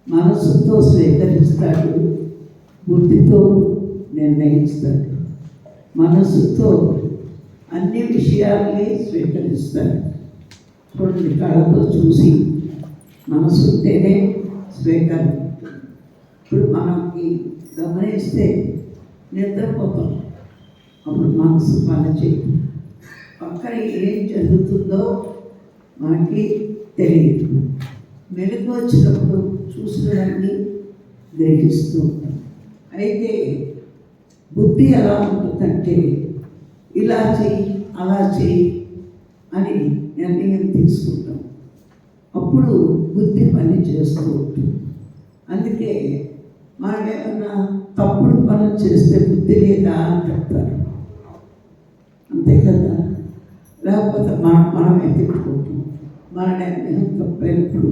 మనసుతో స్వీకరిస్తాడు, బుద్ధితో నిర్ణయిస్తాడు. మనసుతో అన్ని విషయాల్ని స్వీకరిస్తాడు. చూడండి, కళ్ళతో చూసి మనసు ఉంటేనే స్వీకరణ. ఇప్పుడు మనకి గమనిస్తే నిద్రపోతాం, అప్పుడు మనసు పనిచేయదు. పక్కన ఏం జరుగుతుందో మనకి తెలియదు. మెలకు వచ్చినప్పుడు చూసినవన్నీ గ్రహిస్తూ ఉంటాం. అయితే బుద్ధి ఎలా ఉంటుందంటే ఇలా చెయ్యి అలా చెయ్యి అని నిర్ణయం తీసుకుంటాం. అప్పుడు బుద్ధి పని చేస్తూ ఉంటుంది. అందుకే మనం ఏమన్నా తప్పుడు పనులు చేస్తే బుద్ధి లేదా అని చెప్తారు, అంతే కదా. లేకపోతే మనం ఎత్తుకుంటాం. మన నిర్ణయం తప్పైనప్పుడు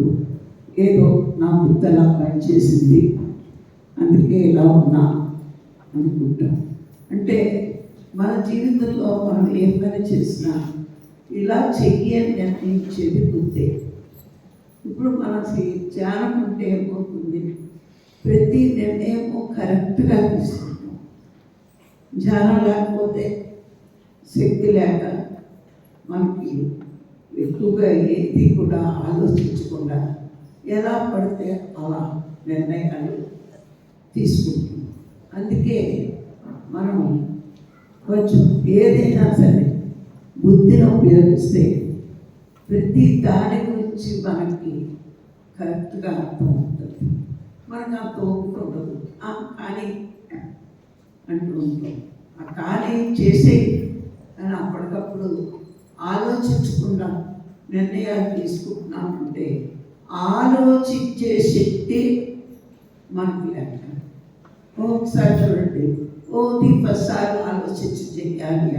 ఏదో నా బుద్ధి అలా పనిచేసింది అందుకే ఇలా ఉన్నా అనుకుంటాం. అంటే మన జీవితంలో మనం ఏ పని చేసినా ఇలా చెయ్యి అని నిర్ణయించేది బుద్ధి. ఇప్పుడు మనకి ధ్యానం ఉంటే ఏమవుతుంది, ప్రతి నిర్ణయము కరెక్ట్గా తీసుకుంటాం. ధ్యానం లేకపోతే శక్తి లేక మనకి ఎక్కువగా ఏది కూడా ఆలోచించకుండా ఎలా పడితే అలా నిర్ణయాలు తీసుకుంటాం. అందుకే మనం కొంచెం ఏదైనా సరే బుద్ధిని ఉపయోగిస్తే ప్రతి దాని గురించి మనకి కరెక్ట్గా అర్థం అవుతుంది. మనకు అంత ఓపిక ఉండదు, కానీ అంటూ ఉంటాం. ఆ కానీ చేసే అని అప్పటికప్పుడు ఆలోచించకుండా నిర్ణయాలు తీసుకుంటున్నామంటే ఆలోచించే శక్తి మనకి లేక. ఒకసారి చూడండి, దీపసారి ఆలోచించి చెయ్యాలి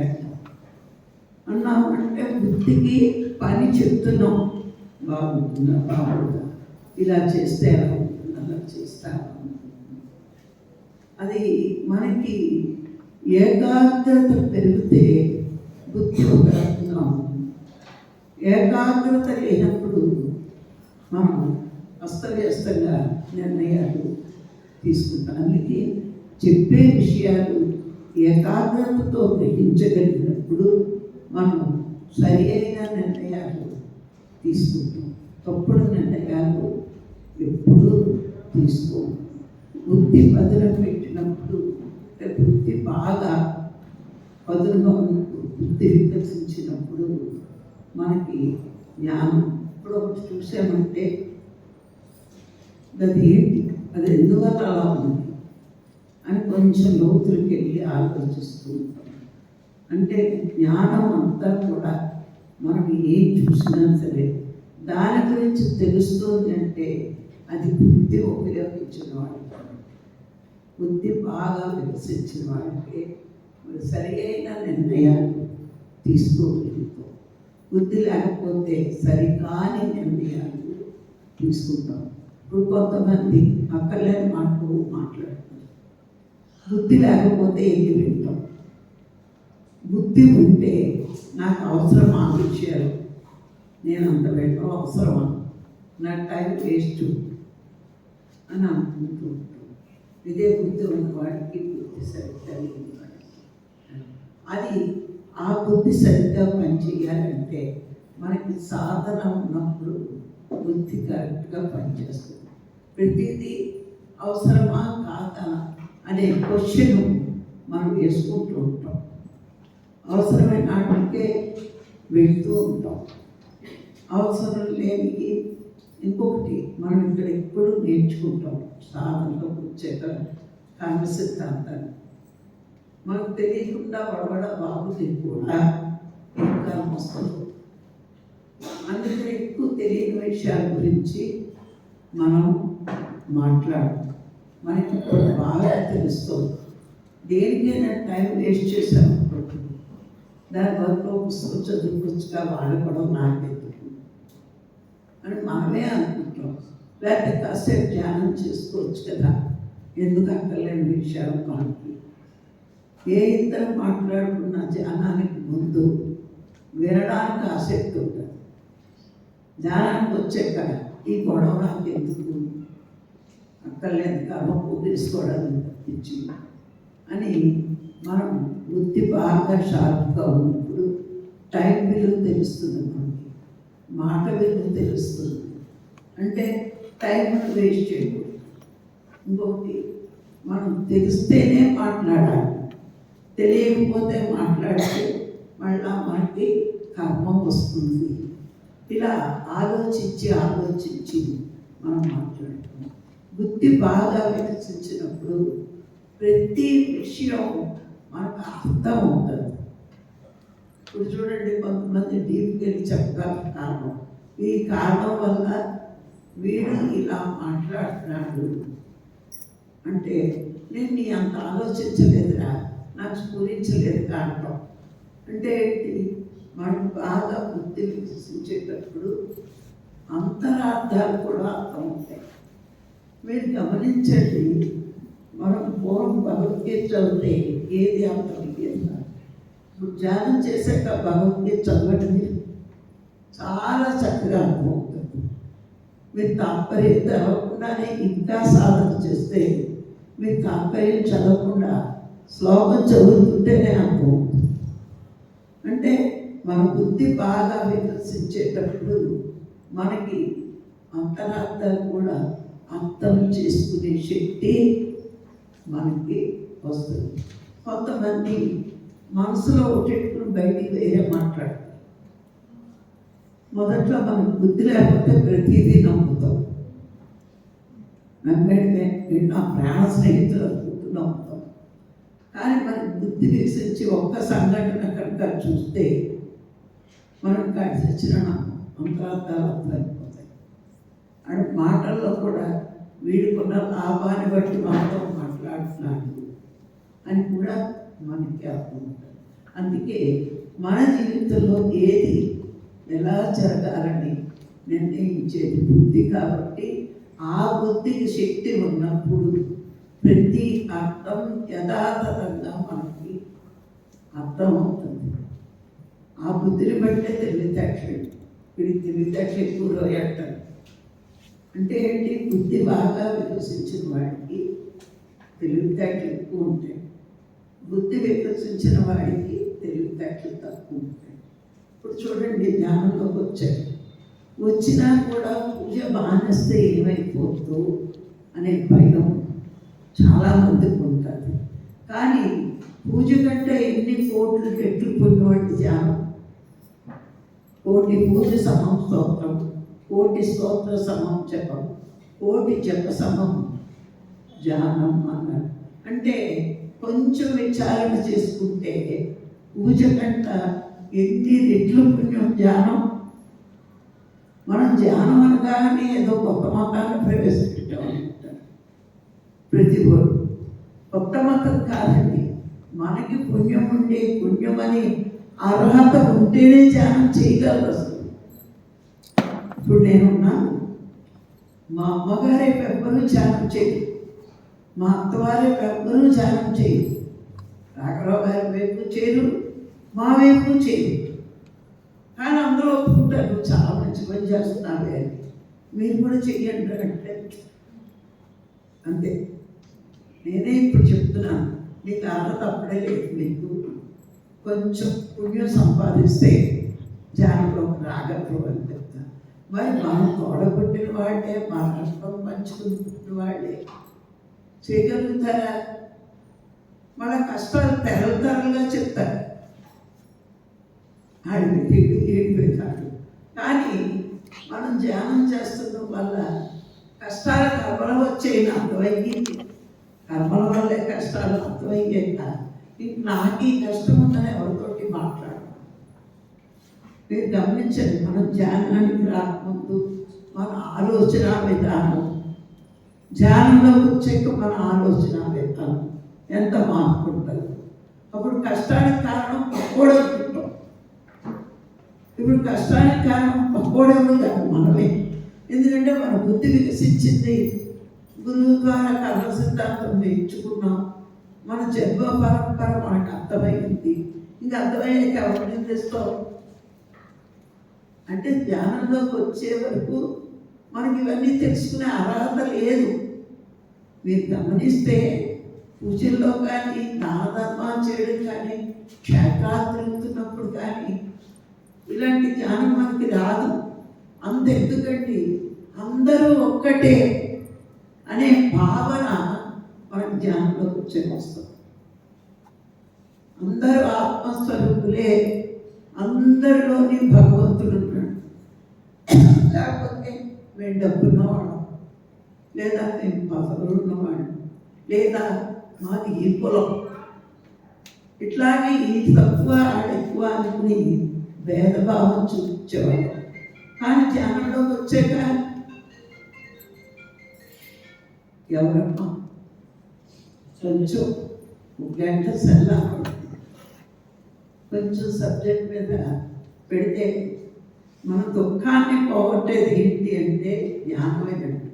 అన్నామంటే బుద్ధికి పని చెప్తున్నాం. బాగుంటుందా, బాగుంటుందా, ఇలా చేస్తే ఎలా ఉంటుంది, అలా చేస్తా. అది మనకి ఏకాగ్రత పెరిగితే బుద్ధి ఒక రకంగా ఉంటుంది. ఏకాగ్రత లేనప్పుడు మనం అస్తవ్యస్తంగా నిర్ణయాలు తీసుకుంటాం. అందుకే చెప్పే విషయాలు ఏకాగ్రతతో గ్రహించగలిగినప్పుడు మనం సరి అయిన నిర్ణయాలు తీసుకుంటాం. తప్పుడు నిర్ణయాలు ఎప్పుడు తీసుకోం. బుద్ధి పదును పెట్టినప్పుడు, బుద్ధి బాగా పదునుగా బుద్ధి వికసించినప్పుడు మనకి జ్ఞానం. ఇప్పుడు ఒకటి చూసామంటే అది ఏంటి, అది ఎందువల్ల అలా ఉంది అని కొంచెం లోతులకి వెళ్ళి ఆలోచిస్తూ ఉంటాం. అంటే జ్ఞానం అంతా కూడా మనం ఏం చూసినా సరే దాని గురించి తెలుస్తుంది అంటే అది బుద్ధి ఉపయోగించిన వాళ్ళకి, బుద్ధి బాగా వికసించిన వాళ్ళకి సరి అయిన నిర్ణయాలు తీసుకోగలుగుతాం. బుద్ధి లేకపోతే సరికాని నిర్ణయాలు తీసుకుంటాం. ఇప్పుడు కొంతమంది అక్కర్లేని మాటలు మాట్లాడతారు. బుద్ధి లేకపోతే ఏది వింటాం. బుద్ధి ఉంటే నాకు అవసరం ఆ విషయాలు, నేను అంత పెట్టడం అవసరమా, నా టైం వేస్ట్ అని అనుకుంటూ ఉంటాం. ఇదే బుద్ధి ఉన్నవాడికి బుద్ధి సరిగ్గా లేని వాడికి అది ఆ బుద్ధి సరిగ్గా పనిచేయాలంటే మనకి సాధన ఉన్నప్పుడు బుద్ధి కరెక్ట్గా పనిచేస్తుంది. ప్రతిదీ అవసరమా కాదా అనే క్వశ్చన్ మనం వేసుకుంటూ ఉంటాం. అవసరమైన నాటికే వెళ్తూ ఉంటాం. అవసరం లేని ఇంకొకటి మనం ఇక్కడ ఎప్పుడు నేర్చుకుంటాం. సాధనలో వచ్చాక కర్మ సిద్ధాంతాన్ని మనకు తెలియకుండా వడవడ బాబుది కూడా ఇంకా వస్తుంది. అందుకని ఎక్కువ తెలియని విషయాల గురించి మనం మాట్లాడతాం. మనకి బాగా తెలుస్తుంది. దేనికైనా టైం వేస్ట్ చేసామనుకుంటుంది, దాని వరకు పుస్తకం చదువుకోవచ్చుగా వాడుకోవడం నాకెందుకు అని మనమే అనుకుంటాం. లేకపోతే కాసేపు ధ్యానం చేసుకోవచ్చు కదా, ఎందుకు అక్కర్లేని విషయాలు మనకి. ఏ ఇద్దరు మాట్లాడుకున్న ధ్యానానికి ముందు వినడానికి ఆసక్తి ఉంటుంది. ధ్యానానికి వచ్చాక ఈ గొడవ నాకు ఎందుకు, అక్కర్లేని కర్మ తీసుకోవడానికి తప్పించి అని మనం బుద్ధి బాగా షార్ప్గా ఉన్నప్పుడు టైం విలువ తెలుస్తుంది, మనకి మాట విలువ తెలుస్తుంది. అంటే టైంను వేస్ట్ చేయకూడదు. ఇంకొకటి, మనం తెలిస్తేనే మాట్లాడాలి, తెలియకపోతే మాట్లాడితే మళ్ళా మనకి కర్మ వస్తుంది. ఇలా ఆలోచించి మనం మాట్లాడుతాం. బుద్ధి బాగా వికసించినప్పుడు ప్రతి విషయం మనకు అర్థం అవుతుంది. ఇప్పుడు చూడండి, కొంతమంది డీప్కి వెళ్ళి చెప్పగలరు కారణం, ఈ కారణం వల్ల వీడు ఇలా మాట్లాడుతున్నాడు అంటే నేను నీ అంత ఆలోచించలేదురా, నాకు స్ఫురించలేదు కారణం. అంటే ఏంటి, మనం బాగా బుద్ధి వికసించేటప్పుడు అంతరార్థాలు కూడా అర్థమవుతాయి. మీరు గమనించండి, మనం పూర్వం భగవద్గీత చదివితే ఏది అర్థమయ్యేది. ఇప్పుడు ధ్యానం చేశాక భగవద్గీత చదవండి, చాలా చక్కగా అర్థమవుతుంది. మీరు తాత్పర్యం చదవకుండానే ఇంకా సాధన చేస్తే మీరు తాత్పర్యం చదవకుండా శ్లోకం చదువుతుంటేనే అర్థమవుతుంది. అంటే మన బుద్ధి బాగా వికసించేటప్పుడు మనకి అంతరార్థాలు కూడా అర్థం చేసుకునే శక్తి మనకి వస్తుంది. కొంతమంది మనసులో ఒకటి బయటికి వేరే మాట్లాడతారు. మొదట్లో మనకు బుద్ధి లేకపోతే ప్రతిదీ నమ్ముతాం, నా ప్రాణ స్నేహితులు అనుకుంటూ నమ్ముతాం. కానీ మనకి బుద్ధి వికసించి ఒక్క సంఘటన కనుక చూస్తే మనకు కలిసిన అంతరార్థాలు అర్థమైపోతాయి. అండ్ మాటల్లో కూడా వీడుకున్న లాభాన్ని బట్టి మాత్రం మాట్లాడుతున్నాడు అని కూడా మనకి అర్థం ఉంటుంది. అందుకే మన జీవితంలో ఏది ఎలా జరగాలని నిర్ణయించేది బుద్ధి. కాబట్టి ఆ బుద్ధికి శక్తి ఉన్నప్పుడు ప్రతి అర్థం యథాతథంగా మనకి అర్థమవుతుంది. ఆ బుద్ధిని బట్టే తెలివితేటలు, వీడికి తెలివితేటలు ఎక్కువగా అంటారు. అంటే ఏంటి, బుద్ధి బాగా వికసించిన వాడికి తెలివితేటలు ఎక్కువ ఉంటాయి, బుద్ధి వికసించిన వాడికి తెలివితేటలు తక్కువ ఉంటాయి. ఇప్పుడు చూడండి, జ్ఞానంలోకి వచ్చినా కూడా పూజ మానేస్తే ఏమైపోతూ అనే భయం చాలామందికి ఉంటుంది. కానీ పూజ కంటే ఎన్ని కోట్లు రెట్లు పొందినటువంటి ధ్యానం, కోటి పూజ సమం స్తోత్రం, కోటి స్తోత్ర సమం జపం, కోటి జప సమం ధ్యానం అన్నాడు. అంటే కొంచెం విచారణ చేసుకుంటే పూజ కంట ఎన్ని రెట్లు పుణ్యం ధ్యానం. మనం ధ్యానం అనగానే ఏదో కొత్త మతాన్ని ప్రవేశపెట్టామంటారు ప్రతి ఒక్కరు. కొత్త మతం కాదండి, మనకి పుణ్యం ఉండే, పుణ్యమని అర్హత ఉంటేనే ధ్యానం చేయగలరు. అసలు ఇప్పుడు నేనున్నాను, మా అమ్మగారే ఎవ్వరూ ధ్యానం చేయరు, మా అత్తవారే ఎవ్వరూ ధ్యానం చేయరు, రాఘరావు గారి వైపు చేయరు, మా వైపు చేయరు. కానీ అందరూ ఒప్పుకుంటారు, చాలా మంచి పని చేస్తున్నారు అని, మీరు కూడా చెయ్యండి అంటే అంతే. నేనే ఇప్పుడు చెప్తున్నాను, మీకు అర్హత అప్పుడే లేదు. మీకు కొంచెం పుణ్యం సంపాదిస్తే ధ్యానంలో రాగలరు అని చెప్తాను. మరి మనం తోడబుట్టిన వాళ్ళే, మన రక్తం పంచుకుని పుట్టిన వాళ్ళే చేయగలుగుతారా? మన కష్టాలు తెరలుగా చెప్తారు, ఏడిపోయి కాదు. కానీ మనం ధ్యానం చేస్తున్న వల్ల కష్టాలు కర్మలు వచ్చాయి అర్థమయ్యి, కర్మల వల్లే కష్టాలు అర్థమయ్యే కాదు. నాకు ఈ కష్టం ఉందని ఎవరితోటి మాట్లాడడం. మీరు గమనించండి, మనం ధ్యానానికి రాకముందు మన ఆలోచన విధానం, ధ్యానంలో వచ్చాక మన ఆలోచన విధానం ఎంత మార్పు ఉంటుంది. అప్పుడు కష్టానికి కారణం పక్కోడే ఉంటాం, ఇప్పుడు కష్టానికి కారణం పక్కోడే కాదు మనమే. ఎందుకంటే మన బుద్ధి వికసించింది, గురువు ద్వారా కర్మ సిద్ధాంతం నేర్చుకున్నాం, మన జన్మ పరంపర మనకు అర్థమైంది. ఇంకా అర్థమయ్యాక ఎవరిని తెస్తాం అంటే ధ్యానంలోకి వచ్చే వరకు మనకి ఇవన్నీ తెలుసుకునే అర్హత లేదు. మీరు గమనిస్తే పూజల్లో కానీ దాన ధర్మాలు చేయడం కానీ క్షేత్రాలు తిరుగుతున్నప్పుడు కానీ ఇలాంటి జ్ఞానం మనకి రాదు. అంతెందుకండి, అందరూ ఒక్కటే అనే భావన మనకు జ్ఞానంలోకి వచ్చేస్తాం. అందరూ ఆత్మస్వరూపులే, అందరిలోని భగవంతుడు ఉన్నాడు. లేకపోతే మేము డబ్బున్నవాడు, లేదా మేము పదవులు ఉన్నవాడు, లేదా మాది ఈ కులం, ఇట్లాగే ఈ తక్కువ ఆడెక్కువ అనుకుని భేదభావం చూపించేవాడు. కానీ జ్ఞానంలోకి వచ్చాక ఎవరమ్మా కొంచెం గంట సెల్లా కొంచెం సబ్జెక్ట్ మీద పెడితే మన దుఃఖాన్ని పోగొట్టేది ఏంటి అంటే జ్ఞానమేనండి.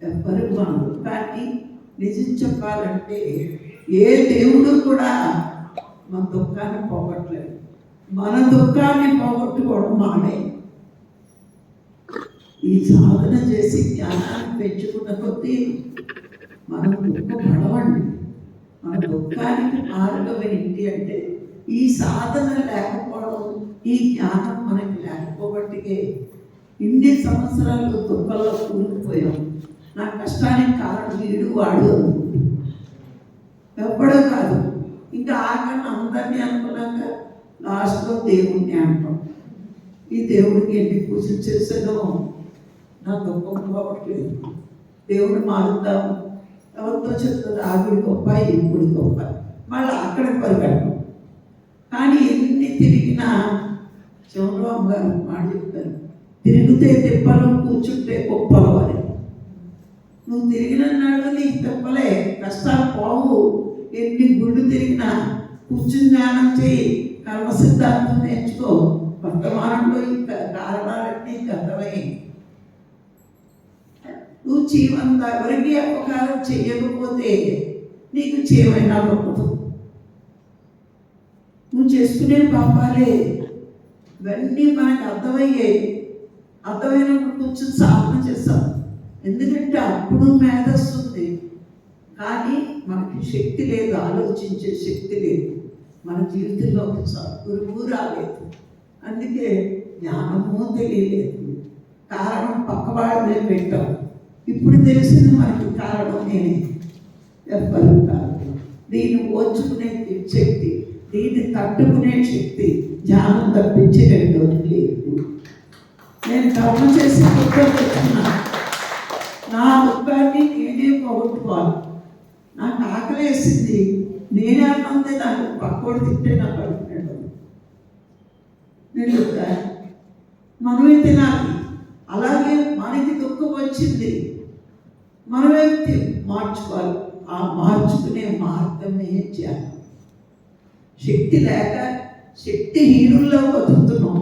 ఎవ్వరు మన దుఃఖాన్ని నిజం చెప్పాలంటే ఏ దేవుడు కూడా మన దుఃఖాన్ని పోగొట్టలేదు. మన దుఃఖాన్ని పోగొట్టుకోవడం మనమే. ఈ సాధన చేసి జ్ఞానాన్ని పెంచుకున్న కొద్దీ మనం దుఃఖపడవండి. మన దుఃఖానికి మార్గం ఏంటి అంటే ఈ సాధన లేకపోవడం, ఈ జ్ఞానం మనకి లేకపోబట్టికే ఇన్ని సంవత్సరాలు దుఃఖంలో కూరుకుపోయాం. నా కష్టానికి కారణం వీడు వాడు అనుకుంటు ఎప్పుడో కాదు. ఇంకా ఆఖరిని అందరినీ అనుకున్నాక లాస్ట్లో దేవుణ్ణి అంటాం. ఈ దేవుడికి ఎన్ని పూజలు చేసేదో నా దుఃఖం పోవట్లేదు, దేవుడు మారుద్దాము, ఎవరితో చెప్తుంది ఆ గుడి గొప్ప ఈ గుడి గొప్ప, మళ్ళీ అక్కడికి పరిగెట్టం. కానీ ఎన్ని తిరిగినా చంద్రబాబు గారు మాట చెప్తారు, తిరిగితే తిప్పలు కూర్చుంటే గొప్పలు అని. నువ్వు తిరిగిన నాడు నీకు తిప్పలే, కష్టాలు పోవు. ఎన్ని గుళ్ళు తిరిగినా కూర్చుని జ్ఞానం చేయి, కర్మ సిద్ధాంతం నేర్చుకో. వర్తమానంలో ఈ కారణాలన్నీ గతమై నువ్వు చీవంత ఎవరికి అపకారం చేయకపోతే నీకు చేయమైనా గొప్పదు. నువ్వు చేసుకునే పాపాలే ఇవన్నీ మనకు అర్థమయ్యాయి. అర్థమైనప్పుడు కొంచెం సాధన చేస్తాం. ఎందుకంటే అప్పుడు మేధస్సు ఉంది, కానీ మనకి శక్తి లేదు, ఆలోచించే శక్తి లేదు. మన జీవితంలో గురువు రాలేదు, అందుకే జ్ఞానము తెలియలేదు. కారణం పక్కవాడి మీద పెట్టాం. ఇప్పుడు తెలిసింది మనకి కారణం నేనే, ఎవ్వరు కాదు. దీన్ని ఓర్చుకునే శక్తి, దీన్ని తట్టుకునే శక్తి జ్ఞానం తప్పించి రెండోది లేదు. నేను కర్మ చేసి దుఃఖం తెచ్చుకున్నా, నా దుఃఖాన్ని నేనే పోగొట్టుకోవాలి. నాకు ఆకలి వేసింది, నేనే అన్నందే నాకు పక్కోడు తింటే నాకు అడుగుతున్నాడు. నేను చెప్తాను మనమే తినాలి. అలాగే మనకి దుఃఖం వచ్చింది, మనమే మార్చుకోవాలి. ఆ మార్చుకునే మార్గమే ధ్యానం. శక్తి లేక శక్తిహీనుల్లో బతుకుతున్నాం.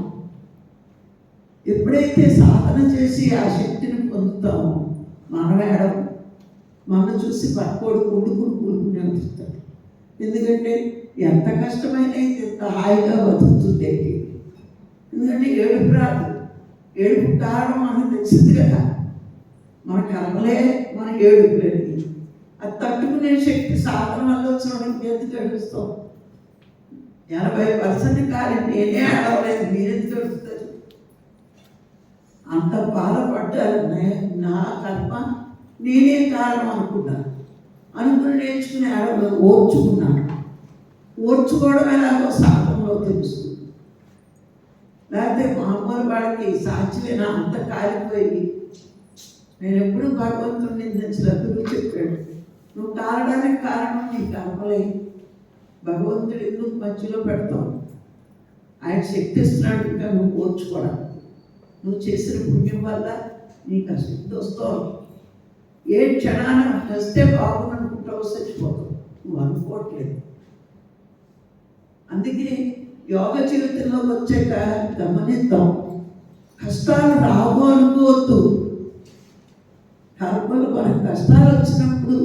ఎప్పుడైతే సాధన చేసి ఆ శక్తిని పొందుతామో మనమేడం మన చూసి పక్కోడు కూడుకుని వస్తాడు. ఎందుకంటే ఎంత కష్టమైనా ఎంత హాయిగా బతుకుతుంది. ఎందుకంటే ఏడుపు రాదు, ఏడుపు కారణం మనకు తెలిసింది కదా, మన కర్మలే మన ఏడుపులేని. అది తట్టుకునే శక్తి సాధన వల్ల వచ్చినప్పుడు ఎందుకు ఏడుస్తాం? 80% కాదు, నేనే ఆడవలేదు, మీరెందుకు ఏడుస్తారు? అంత బాధపడ్డారు. నా కర్మ నేనే కారణం అనుకున్నాను, అనుకుని నేర్చుకుని ఆడవలేదు, ఓర్చుకున్నాను. ఓర్చుకోవడం ఎలాగో సాధనలో తెలుస్తుంది. లేకపోతే మామూలు వాడికి సాధ్యమేనా? అంత కాలిపోయి నేను ఎప్పుడు భగవంతుడిని నిందించలే. గురువు చెప్పాడు, నువ్వు కారడానికి కారణం నీ కర్మలే. భగవంతుడు ఎందుకు మధ్యలో పెడతావు? ఆయన శక్తి ఇస్తున్నాడు, ఇంకా నువ్వు ఓర్చుకోవడం. నువ్వు చేసిన పుణ్యం వల్ల నీకు ఆ శక్తి వస్తావు. ఏ క్షణాన వస్తే బాగుంది అనుకుంటావు, చచ్చిపోతావు. నువ్వు అనుకోవట్లేదు. అందుకే యోగ జీవితంలోకి వచ్చాక గమనిద్దాం, కష్టాలు రావు అనుకోవద్దు. కర్మలు మనకు కష్టాలు వచ్చినప్పుడు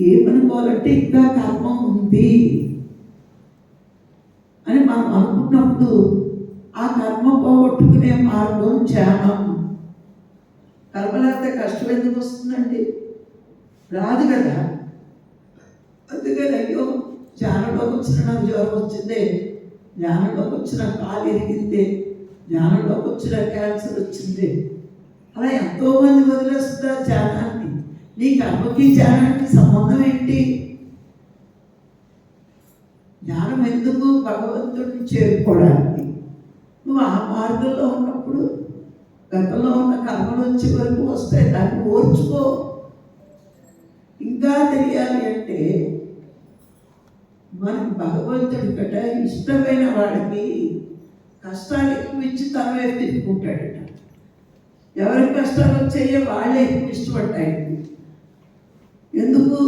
ఏమనుకోవాలంటే ఇంకా కర్మ ఉంది అని మనం అనుకున్నప్పుడు ఆ కర్మ పోగొట్టుకునే మార్గం ధ్యానం. కర్మ లేకపోతే కష్టం ఎందుకు వస్తుందండి? రాదు కదా. అందుకని అయ్యో ధ్యానంలోకి వచ్చిన నాకు జ్వరం వచ్చిందే, ధ్యానంలోకి వచ్చిన కాలు ఎరిగిందే, ధ్యానంలోకి వచ్చిన క్యాన్సర్ వచ్చిందే, అలా ఎంతోమంది వదిలేస్తున్నారు ధ్యానాన్ని. నీ కర్మకి ధ్యానానికి సంబంధం ఏంటి? జ్ఞానం ఎందుకు? భగవంతుడిని చేరుకోవడానికి. నువ్వు ఆ మార్గంలో ఉన్నప్పుడు గతంలో ఉన్న కర్మలు వచ్చే వరకు వస్తాయి, దాన్ని ఓర్చుకో. ఇంకా తెలియాలి అంటే మనకి భగవంతుడి కట ఇష్టమైన వాడికి కష్టాలు ఎక్కువ ఇచ్చి తన వైపు తిప్పుకుంటాడట. ఎవరికి కష్టాలు వచ్చాయో వాళ్ళే ఎక్కువ ఇష్టపడ్డాయి. ఎందుకు?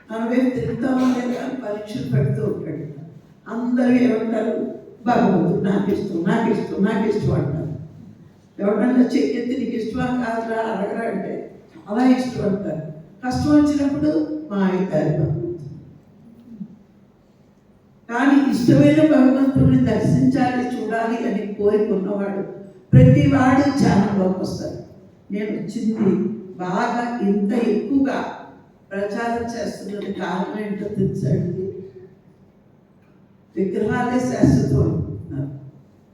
తన వైపు తిరుగుతామో లేదా అని పరీక్షలు పెడుతూ ఉంటాడు. అందరూ ఏమంటారు? భగవంతుడు నాకు ఇష్టం, నాకు ఇష్టం, నాకు ఇష్టం అంటారు. ఎవరన్నా చెయ్యెత్తి నీకు ఇష్టమా కాదురా అడగరా అంటే చాలా ఇష్టం అంటారు. కష్టం వచ్చినప్పుడు మా అవుతారు భగవంతుడు. కానీ ఇష్టమైన భగవంతుడిని దర్శించాలి, చూడాలి అని కోరుకున్నవాడు ప్రతి వాడు ఛానల్లోకి వస్తాడు. నేను వచ్చింది బాగా ఇంత ఎక్కువగా ప్రచారం చేస్తున్నది కారణం ఏంటో తెలుసండి. విగ్రహాలే శాశ్వతం అనుకుంటున్నారు,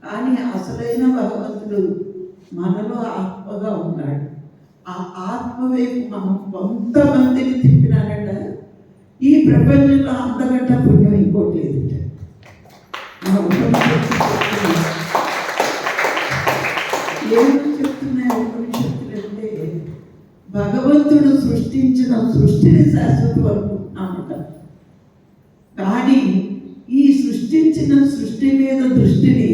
కానీ అసలైన భగవంతుడు మనలో ఆత్మగా ఉన్నాడు. ఆ ఆత్మ వైపు మనం కొంతమందిని తిప్పినానంట ఈ ప్రపంచంలో అంతకంటే పుణ్యం ఇంకోటి లేదంటే. ఏమని చెప్తున్నాయి ఉపనిషత్తులు అంటే భగవంతుడు సృష్టించిన సృష్టిని శాశ్వతం అనుకుంటున్నామట. కానీ ఈ సృష్టించిన సృష్టి మీద దృష్టిని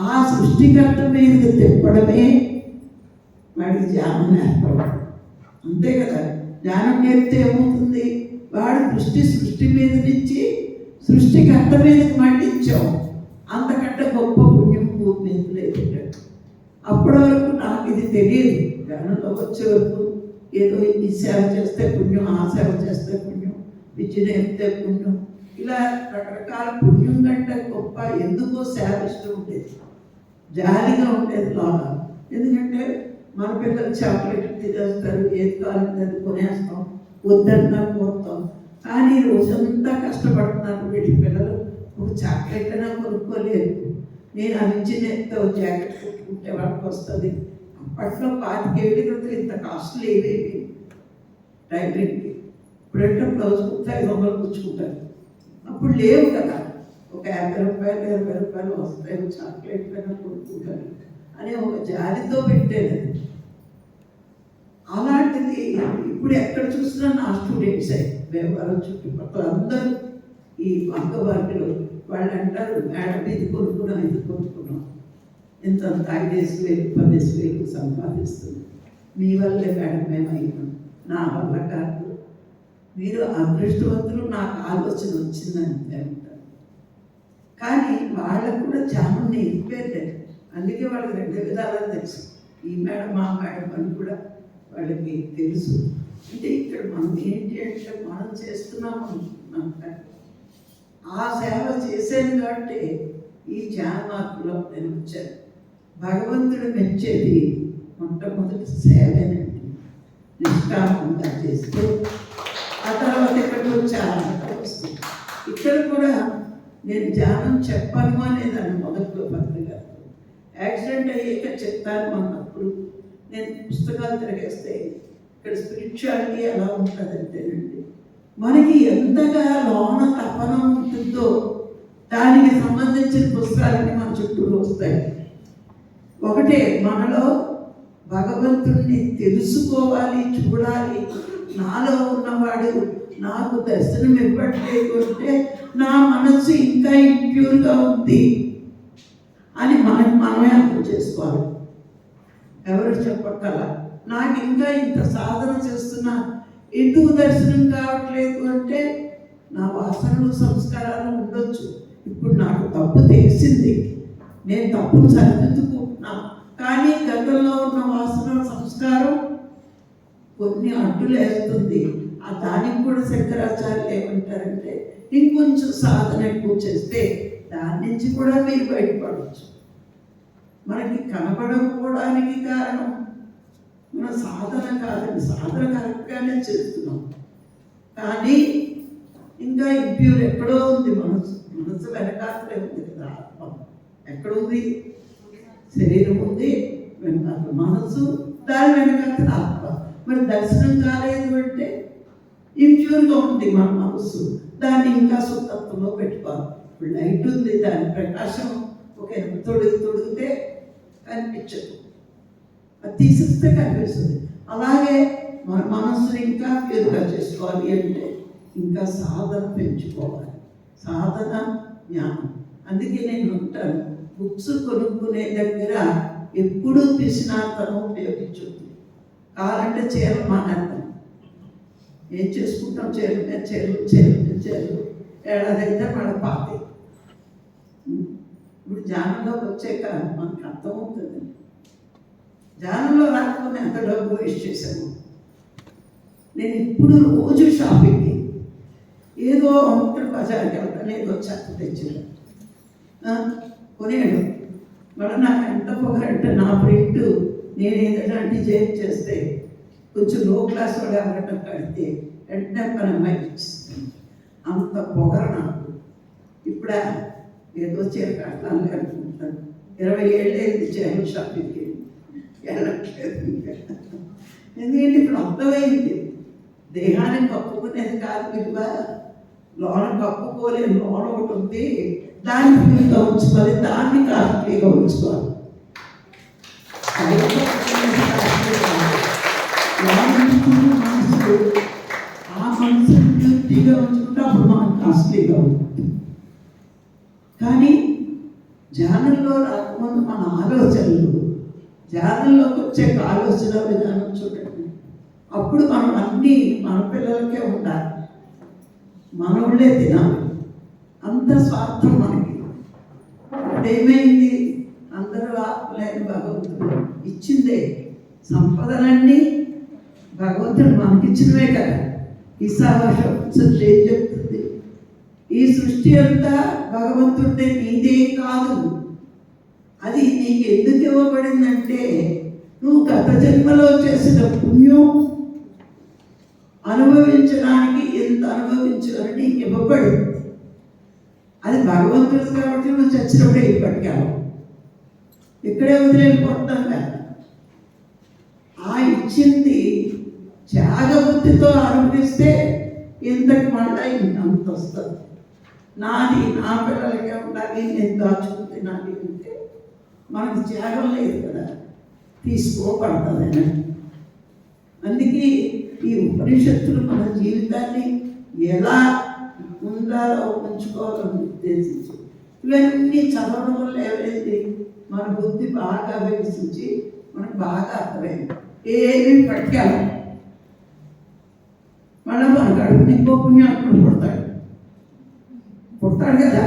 ఆ సృష్టికర్త మీద తిప్పడమే వాడికి ధ్యానం నేర్పడం. అంతే కదా. ధ్యానం నేర్పితే ఏమవుతుంది? వాడు సృష్టి మీద నుంచి సృష్టికర్త మీదకి మళ్ళించాం. అంతకంటే గొప్ప పుణ్యం భూమి మీద లేదు. అప్పటి వరకు నాకు ఇది తెలియదు. ధ్యానంలో వచ్చే వరకు ఏదో ఈ సేవ చేస్తే పుణ్యం, ఆ సేవ చేస్తే పుణ్యం, విద్య నేర్పితే పుణ్యం, ఇలా రకరకాల పుణ్యం కంటే గొప్ప ఎందుకో సేవ ఇష్టం ఉండేది, జాలిగా ఉండేది లోన. ఎందుకంటే మన పిల్లలు చాక్లెట్ తినేస్తారు, ఏది కావాలంటే అది కొనేస్తాం, వద్దన్నా పోతాం. కానీ రోజంతా కష్టపడుతున్నారు వీటి పిల్లలు, ఒక చాక్లెట్ అయినా కొనుక్కోలేరు. నేను అవించినతో జాకెట్ కుట్టుకుంటే వాళ్ళకి వస్తుంది. అప్పట్లో 25 ఏళ్ళ క్రితం ఇంత కాస్ట్లు ఏవేవి టైలరింగ్కి. ఇప్పుడంటే బ్లౌజ్ కుడితే 500 పుచ్చుకుంటారు. అప్పుడు లేవు కదా. ఒక 50 రూపాయలు 20 రూపాయలు వస్తాయి, చాక్లెట్ కన్నా కొనుక్కుంటారు అని ఒక జాలితో పెట్టేది. అలాంటిది ఇప్పుడు ఎక్కడ చూసినా నా స్టూడెంట్స్ వ్యవహారం చుట్టుపక్కల అందరూ ఈ వంకవారిలో వాళ్ళు అంటారు, మేడం ఇది కొనుక్కున్నాం, ఇది కొనుక్కున్నాం, ఇంత 5,000 10,000 సంపాదిస్తుంది, మీ వల్లే మేడం మేము అయినాం, నా వల్ల కాదు, మీరు అదృష్టవంతులు, నాకు ఆలోచన వచ్చిందని అంటారు. కానీ వాళ్ళకు కూడా చాలా నేర్పేది. అందుకే వాళ్ళకి 2 విధాలా తెలుసు. ఈ మేడం మా మేడం అని కూడా వాళ్ళకి తెలుసు. అంటే ఇక్కడ మనం ఏంటి అంటే మనం చేస్తున్నాం అనుకుంటున్నాం. ఆ సేవ చేశాను కాబట్టి ఈ ధ్యాన మార్పులో నేను వచ్చాను. భగవంతుడు మెచ్చేది మొట్టమొదటి సేవేనండి. నిష్కామంగా చేస్తూ ఆ తర్వాత ఇక్కడికి వచ్చానంటే వస్తుంది. ఇక్కడ కూడా నేను ధ్యానం చెప్పను అనేదాన్ని మొదట్లో భర్త గారు. యాక్సిడెంట్ అయ్యాక చెప్తాను అన్నప్పుడు నేను పుస్తకాలు తిరిగేస్తే ఇక్కడ స్పిరిచువాలిటీ ఎలా ఉంటుందంటేనండి, మనకి ఎంతగా లోన తపన ఉంటుందో దానికి సంబంధించిన పుస్తకాలన్నీ మన చుట్టూరు వస్తాయి. ఒకటే మనలో భగవంతుడిని తెలుసుకోవాలి, చూడాలి, నాలో ఉన్నవాడు నాకు దర్శనం ఇవ్వట్లేదు అంటే నా మనసు ఇంకా ఇంప్యూర్గా ఉంది అని మనమే అర్థం చేసుకోవాలి. ఎవరు చెప్పక్కల నాకు ఇంకా ఇంత సాధన చేస్తున్నా ఎందుకు దర్శనం కావట్లేదు అంటే నా వాసనలు సంస్కారాలు ఉండొచ్చు. ఇప్పుడు నాకు తప్పు తెలిసింది, నేను తప్పును సరిదిద్దుకుంటున్నా, కానీ గతంలో ఉన్న వాసన సంస్కారం కొన్ని అడ్డులు వేస్తుంది. ఆ దానికి కూడా శంకరాచార్యులు ఏమంటారంటే ఇంకొంచెం సాధన ఎక్కువ చేస్తే దాని నుంచి కూడా మీరు బయటపడవచ్చు. మనకి కనబడకపోవడానికి కారణం మన సాధన కాదండి, సాధన కరెక్ట్గానే చేస్తున్నాం, కానీ ఇంకా ఇంప్యూర్ ఎక్కడో ఉంది. మనసు వెనకాలే ఉంది కదా, ఆత్మ ఎక్కడ ఉంది? శరీరం ఉంది, వెనకాల మనసు, దాని వెనకాల ఆత్మ. మరి దర్శనం కాలేదు అంటే ఇంప్యూర్గా ఉంది మన మనసు, దాన్ని ఇంకా సుతత్వంలో పెట్టుకోవాలి. ఇప్పుడు లైట్ ఉంది, దాని ప్రకాశం ఒక తొడిగితే కనిపించదు, అది తీసిస్తే కనిపిస్తుంది. అలాగే మన మనసుని ఇంకా ప్యూర్గా చేసుకోవాలి అంటే ఇంకా సాధన పెంచుకోవాలి, సాధన జ్ఞానం. అందుకే నేను ఉంటాను, బుక్స్ కొనుక్కునే దగ్గర ఎప్పుడూ పిసినాతనం ఉపయోగించొద్దు. కావాలంటే చీరలు మానేద్దాం, ఏం చేసుకుంటాం, చీరలు ఏడాది అయితే మన పాతే. ఇప్పుడు ధ్యానంలోకి వచ్చాక మనకు అర్థమవుతుంది, ధ్యానంలో రాకపోతే ఎంత డబ్బు వేస్ట్ చేశాను. నేను ఇప్పుడు రోజు షాపింగ్కి ఏదో ఇక్కడ బజార్కి వెళ్తాను, ఏదో చెత్త తెచ్చాను కొనేయడం. మళ్ళీ నాకు ఎంత పొగరంటే నా ప్రింట్ నేను ఏదైనా డిజైన్ చేస్తే కొంచెం లో క్లాస్ వాడు ఎవరైనా కడితే వెంటనే పని అమ్మాయికి ఇచ్చిస్తాను, అంత పొగర నాకు. ఇప్పుడా ఏదో చీర కట్టాలి అనుకుంటాను, 20 ఏళ్ళేది చీరల షాపింగ్కి వెళ్ళట్లేదు ఇంకా. ఎందుకంటే ఇప్పుడు అర్థమైంది, దేహాన్ని కప్పుకునేది కాదు విలువ, లోన కప్పుకోలేదు, లోన ఒకటి ఉంది, దాన్ని ఫ్రీగా ఉంచుకోవాలి, దాన్ని కాస్ట్లీగా ఉంచుకోవాలి. ఆ మనసుని బ్యూటీగా ఉంచుకుంటే అప్పుడు మనం కాస్ట్లీగా ఉంటుంది. కానీ ధ్యానంలో రాకముందు మన ఆలోచనలు, ధ్యానంలోకి వచ్చే ఆలోచన విధానం చూడండి. అప్పుడు మనం అన్నీ మన పిల్లలకే ఉండాలి, మనోళ్ళే తినాలి, అంత స్వార్థం మనకి. ఏమైంది, అందరూ ఆత్మలేని భగవంతుడు ఇచ్చిందే, సంపదలన్నీ భగవంతుడు మనకిచ్చినవే కదా. ఈశావాసృష్టి ఏం చెప్తుంది, ఈ సృష్టి అంతా భగవంతుడితే, నీదే కాదు. అది నీకు ఎందుకు ఇవ్వబడిందంటే నువ్వు గత జన్మలో చేసిన పుణ్యం అనుభవించడానికి ఎంత అనుభవించాలని నీకు ఇవ్వబడింది. అది భగవంతుడు కాబట్టి నువ్వు చచ్చినప్పుడే ఇప్పటికావు, ఇక్కడే వదిలేకపోతాం కదా. ఆ ఇచ్చింది త్యాగబుద్ధితో అనుభవిస్తే ఇంతకు మళ్ళీ ఇంత వస్తుంది. నాది నా పిల్లలకే ఉండాలి, నేను దాచుకుంటే నాది ఉంటే మనకు త్యాగం లేదు కదా, తీసుకోబడుతుందని. అందుకే ఈ ఉపనిషత్తులు మన జీవితాన్ని ఎలా ఉండాలో ఉంచుకోవాలని ఉద్దేశించి ఇవన్నీ చదవడం వల్ల ఏమైంది, మన బుద్ధి బాగా వికసించి మనకు బాగా అర్థమైంది. ఏమి పట్టుకెళ్ళం, మళ్ళీ మనకు అడుగుని ఇంకో పుణ్యాత్ముడు పుడతాడు కదా.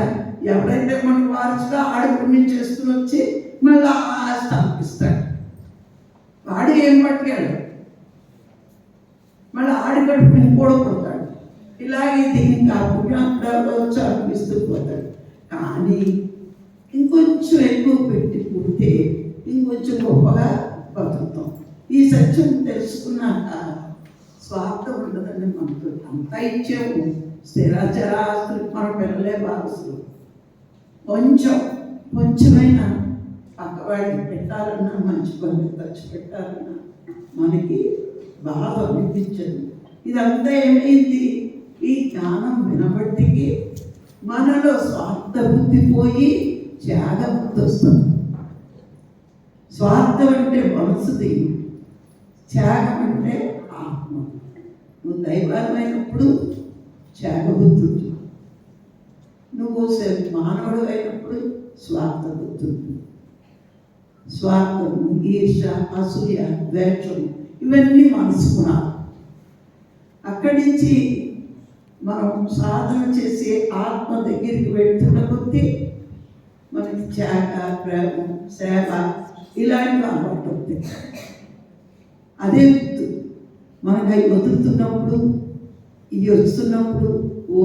ఎవరైతే మనకు వారసుగా ఆడి పుణ్యం చేసుకుని వచ్చి మళ్ళీ ఆస్తి అనిపిస్తాడు, వాడు ఏం పట్టుకెళ్ళడు, మళ్ళీ ఆడి కడుపు ఇంకోడు పుడతాడు. ఇలాగే దీనికి ఆ పుణ్యాత్ముడు వచ్చి అనిపిస్తూ పోతాడు. కానీ ఇంకొంచెం ఎక్కువ పెట్టి పుడితే ఇంకొంచెం గొప్పగా బతుకుతాం. ఈ సత్యం తెలుసుకున్నాక స్వార్థం ఉండదండి మనతో. అంతా ఇచ్చాము, స్థిరాచరాస్తులు మన పిల్లలే వారసులు. కొంచెమైనా పక్కవాడికి పెట్టాలన్నా, మంచి పని ఖర్చు పెట్టాలన్నా మనకి బాధ అనిపించదు. ఇదంతా ఏమైంది, ఈ జ్ఞానం వినబట్టికి మనలో స్వార్థ బుద్ధి పోయి త్యాగ బుద్ధి వస్తుంది. స్వార్థం అంటే మనసుది, త్యాగం అంటే ఆత్మ. నువ్వు దైవాలమైనప్పుడు త్యాగబుద్ధి ఉంటుంది, నువ్వు మానవుడు అయినప్పుడు స్వార్థ బుద్ధి ఉంటుంది. స్వార్థము, ఈర్ష, అసూయ, ద్వేషం ఇవన్నీ మనసుకున్నాను. అక్కడి నుంచి మనం సాధన చేసే ఆత్మ దగ్గరికి వెళ్తున్న కొద్దీ మనకి త్యాగ, ప్రేమ, సేవ ఇలాంటివి అలవాటు అవుతాయి. అదే మనకు అవి వదులుతున్నప్పుడు, ఇవి వస్తున్నప్పుడు, ఓ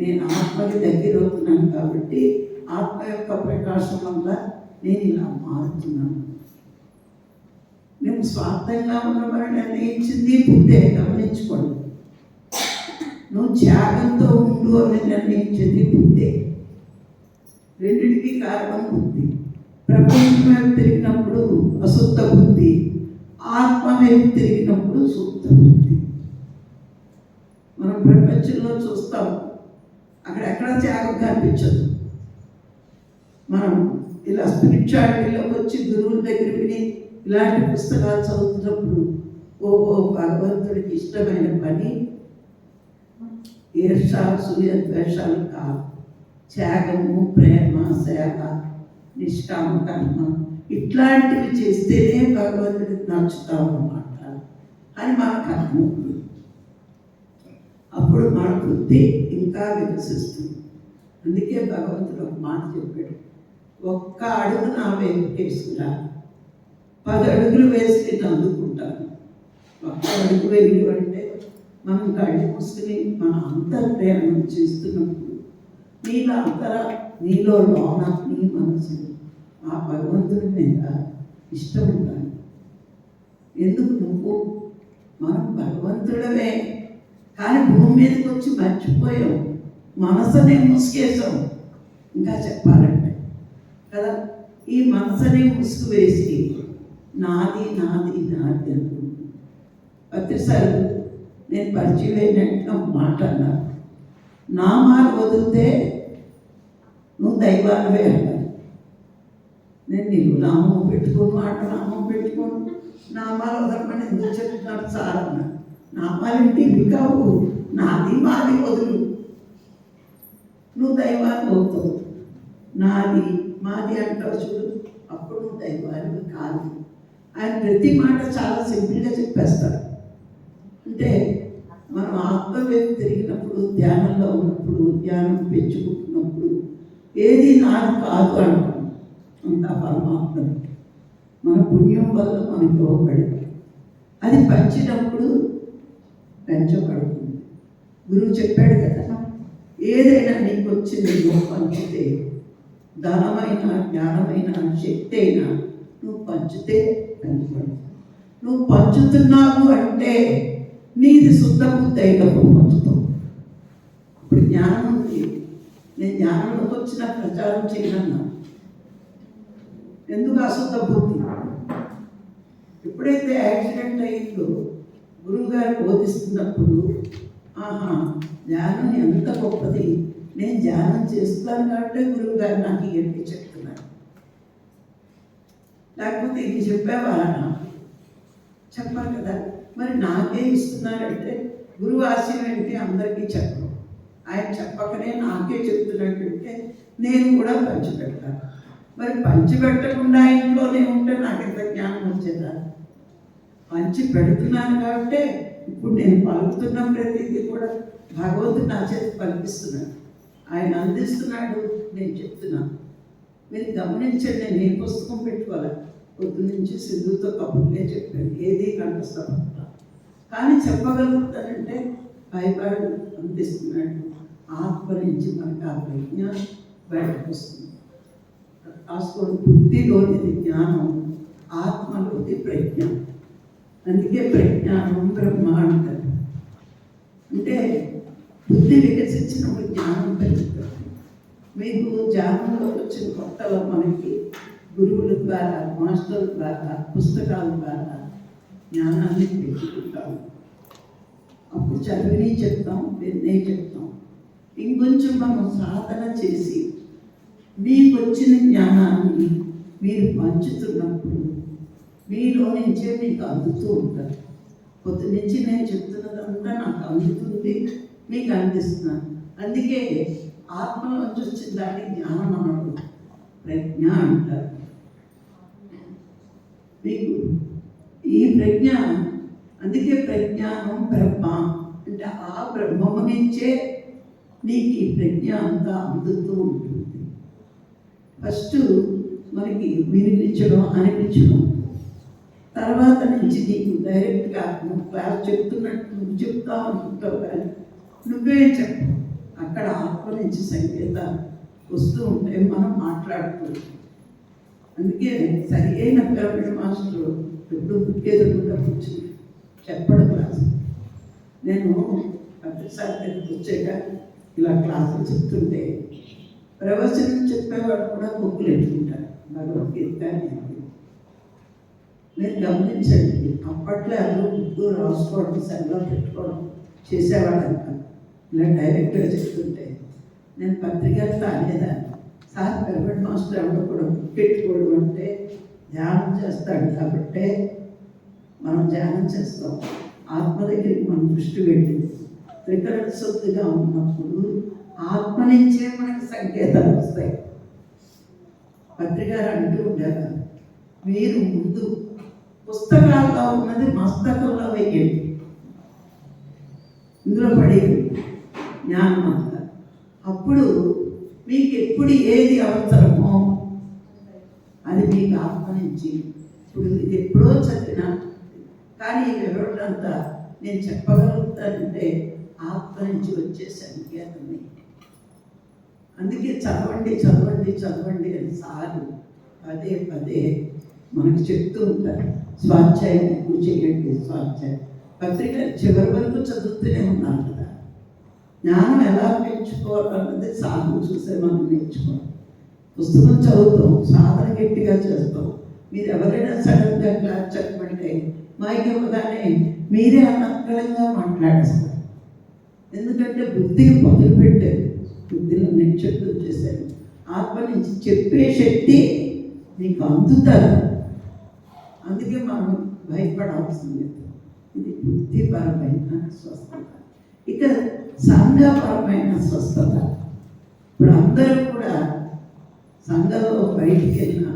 నేను ఆత్మకి దగ్గర అవుతున్నాను కాబట్టి ఆత్మ యొక్క ప్రకాశం వల్ల నేను ఇలా మారుతున్నాను. నువ్వు స్వార్థంగా ఉన్నవారు నిర్ణయించింది బుద్ధే, గమనించుకోండి. నువ్వు త్యాగంతో ఉండు అని నిర్ణయించింది బుద్ధే. రెండింటికి కారణం బుద్ధి. ప్రపంచం వైపు తిరిగినప్పుడు అశుద్ధ బుద్ధి, ఆత్మ వైపు తిరిగినప్పుడు శుద్ధ బుద్ధి. మనం ప్రపంచంలో చూస్తాం, అక్కడెక్కడ త్యాగం కనిపించదు. మనం ఇలా స్పిరిచువాలిటీలోకి వచ్చి గురువుల దగ్గర విని ఇలాంటి పుస్తకాలు చదువుతున్నప్పుడు ఓహో భగవంతుడికి ఇష్టమైన పని ఈర్ష, సూయ ద్వేషాలు కాదు, త్యాగము, ప్రేమ, సేవ, నిష్కామ కర్మ ఇట్లాంటివి చేస్తేనే భగవంతుడికి నచ్చుతాం అన్నమాట అని మనకు అర్థమవుతుంది. అప్పుడు మన బుద్ధి ఇంకా వికసిస్తుంది. అందుకే భగవంతుడు ఒక మాట చెప్పాడు, ఒక్క అడుగు నా వైపు వేసుకురా, 10 అడుగులు వేసి నేను అందుకుంటాను. ఒక్క అడుగు వేయడం అంటే మనం కళ్ళు మూసుకుని మన అంతర్ప్రేరణ చేస్తున్నప్పుడు నీలో లోన నీ మనసు ఆ భగవంతుడి మీద ఇష్టం ఉండాలి. ఎందుకు నువ్వు మనం భగవంతుడమే, కానీ భూమి మీదకి వచ్చి మర్చిపోయాం, మనసునే ముసుకేసాం. ఇంకా చెప్పాలంటే కదా, ఈ మనసునే ముసుగు వేసి నాది నాది నాది అనుకుంటుంది. ప్రతిసారి నేను పరిచయం అయినట్టు మాట అన్నాను, నామాలు వదిలితే నువ్వు దైవాలవే అన్నాను. నేను నీవు నామం పెట్టుకుని మాట నామం పెట్టుకోను, నామాలు వదలమని ఎందుకు చెప్తున్నాడు సార్ అన్నా. నామాలంటే ఇవి కావు, నాది మాది వదులు, నువ్వు దైవాన్ని అవుతావు. నాది మాది అంటావు చూడు, అప్పుడు నువ్వు దైవాన్ని కాదు. ఆయన ప్రతి మాట చాలా సింపుల్గా చెప్పేస్తాడు. అంటే మనం ఆత్మవేత్త తిరిగినప్పుడు, ధ్యానంలో ఉన్నప్పుడు, ధ్యానం పెంచుకుంటున్నప్పుడు ఏది నాది కాదు అంటాం. అంతా పరమాత్మ మన పుణ్యం వల్ల మనకి ఇవ్వబడింది. అది పంచినప్పుడు పెంచబడుతుంది. గురువు చెప్పాడు కదా, ఏదైనా నీకు వచ్చింది నువ్వు పంచితే, ధనమైన, జ్ఞానమైన, శక్తి అయినా నువ్వు పంచితే పెంచబడుతుంది. నువ్వు పంచుతున్నావు అంటే నీది శుద్ధ బుద్ధి అయినప్పుడు పంచుతావు. ఇప్పుడు జ్ఞానం ఉంది, నేను జ్ఞానంలోకి వచ్చిన ప్రచారం చేయనన్నా. ఎందుకు అశుద్ధ బుద్ధి? ఎప్పుడైతే యాక్సిడెంట్ అయిందో గురువుగారు బోధిస్తున్నప్పుడు, ఆహా ధ్యానం ఎంత గొప్పది, నేను ధ్యానం చేస్తున్నాను కాబట్టి గురువుగారు నాకు ఇవన్నీ చెప్తున్నారు, లేకపోతే ఇది చెప్పేవారా? చెప్పాలి కదా. మరి నాకే ఇస్తున్నారంటే గురువు ఆశయం ఏంటి? అందరికీ చెప్పడం. ఆయన చెప్పకనే నాకే చెప్తున్నట్టుంటే నేను కూడా పంచిపెడతాను. మరి పంచిపెట్టకుండా ఇంట్లోనే ఉంటే నాకు ఎంత జ్ఞానం వచ్చేదా? పంచి పెడుతున్నాను కాబట్టి ఇప్పుడు నేను పలుకుతున్న ప్రతిదీ కూడా భగవంతుడు నా చేతి పలికిస్తున్నాడు, ఆయన అందిస్తున్నాడు, నేను చెప్తున్నాను. మీరు గమనించండి, నేను ఏ పుస్తకం పెట్టుకోవాలి, పొద్దు నుంచి సింధుతో కబుర్లే చెప్పాను, ఏది కంఠస్థం. కానీ చెప్పగలుగుతానంటే భయపడు అందిస్తున్నాడు. ఆత్మ నుంచి మనకు ఆ ప్రజ్ఞ బయటకు వస్తుంది. రాసుకోండి, బుద్ధిలోనిది జ్ఞానం, ఆత్మలోది ప్రజ్ఞ. అందుకే ప్రజ్ఞానం బ్రహ్మ అంటారు. అంటే బుద్ధి వికసించినప్పుడు జ్ఞానం పెరుగుతుంది. మీకు జ్ఞానంలో వచ్చిన కొత్తలో మనకి గురువుల ద్వారా, మాస్టర్ల ద్వారా, పుస్తకాల ద్వారా జ్ఞానాన్ని పెంచుకుంటాము. అప్పుడు చదివిని చెప్తాం, విన్నే చెప్తాం. ఇంకొంచెం మనం సాధన చేసి మీకు వచ్చిన జ్ఞానాన్ని మీరు పంచుతున్నప్పుడు మీలో నుంచే మీకు అందుతూ ఉంటారు. పొద్దు నుంచి నేను చెప్తున్నదంతా నాకు అందుతుంది, మీకు అందిస్తున్నాను. అందుకే ఆత్మలోంచి వచ్చిన దాన్ని జ్ఞానం అనడు, ప్రజ్ఞ అంటారు. మీకు ఈ ప్రజ్ఞ, అందుకే ప్రజ్ఞానం బ్రహ్మ అంటే ఆ బ్రహ్మము నుంచే నీకు ఈ ప్రజ్ఞ అంతా అందుతూ ఉంటుంది. ఫస్ట్ మనకి వినిపించడం, అనిపించడం, తర్వాత నుంచి నీకు డైరెక్ట్గా నువ్వు క్లాస్ చెప్తున్నట్టు నువ్వు చెప్తా అనుకుంటావు, కానీ నువ్వే చెప్పు. అక్కడ ఆత్మ నుంచి సంకేతాలు వస్తూ ఉంటే మనం మాట్లాడుతూ. అందుకే సరి అయిన పిరమిడ్ మాస్టర్ ఎప్పుడు బుక్ ఎదురుకుండా కూర్చుని చెప్పడం క్లాసు. నేను ప్రతిసారి దగ్గరికి వచ్చాక ఇలా క్లాసులు చెప్తుంటే ప్రవచనం చెప్పేవాడు కూడా బుక్కులు ఎత్తుకుంటారు, భగవద్గీత కానీ. మీరు గమనించండి, అప్పట్లో అందరూ బుక్కు రాసుకోవడం సెల్లో పెట్టుకోవడం చేసేవాడంట. ఇలా డైరెక్ట్గా చెప్తుంటే నేను పత్రికలతో అనేదాన్ని, సార్ పిరమిడ్ మాస్టర్ ఎవరు కూడా బుక్ పెట్టుకోవడం అంటే ధ్యానం చేస్తాడు కాబట్టే మనం ధ్యానం చేస్తాం. ఆత్మ దగ్గరికి మనం దృష్టి పెట్టింది త్రికరణ శుద్ధిగా ఉన్నప్పుడు ఆత్మ నుంచే మనకు సంకేతాలు వస్తాయి. పత్రికారు అంటూ ఉండేవారు, మీరు ముందు పుస్తకాల్లో ఉన్నది మస్తకంలో వేయండి, ఇందులో పడేది జ్ఞానం అంతా. అప్పుడు మీకు ఎప్పుడు ఏది అవసరమో అది మీకు ఆత్మ నుంచి. ఇప్పుడు ఇది ఎప్పుడో చదివినా కానీ ఈ వివరణంతా నేను చెప్పగలుగుతానంటే ఆత్మ నుంచి వచ్చే సంకేతమే. అందుకే చదవండి చదవండి చదవండి అని సార్లు పదే పదే మనకు చెప్తూ ఉంటారు. స్వాధ్యాయం ఎక్కువ చేయండి, స్వాధ్యాయం. పత్రిక చివరి వరకు చదువుతూనే ఉన్నాను కదా. జ్ఞానం ఎలా పెంచుకోవాలన్నది సాధన చూసే మనం నేర్చుకోవాలి. పుస్తకం చదువుతాం, సాధన గట్టిగా చేస్తాం. మీరు ఎవరైనా సడన్గా క్లాస్ చెప్పమంటే మైక్ ఇవ్వగానే మీరే అనర్గళంగా మాట్లాడేస్తారు. ఎందుకంటే బుద్ధికి మొదలుపెట్టారు, బుద్ధిలో నిక్షేపం చేశారు. ఆత్మ నుంచి చెప్పే శక్తి మీకు అందుతారు. అందుకే మనం భయపడాల్సింది. ఇది బుద్ధిపరమైన స్వస్థత. ఇక సంఘపరమైన స్వస్థత. ఇప్పుడు అందరూ కూడా సంఘంలో బయటికి వెళ్ళినా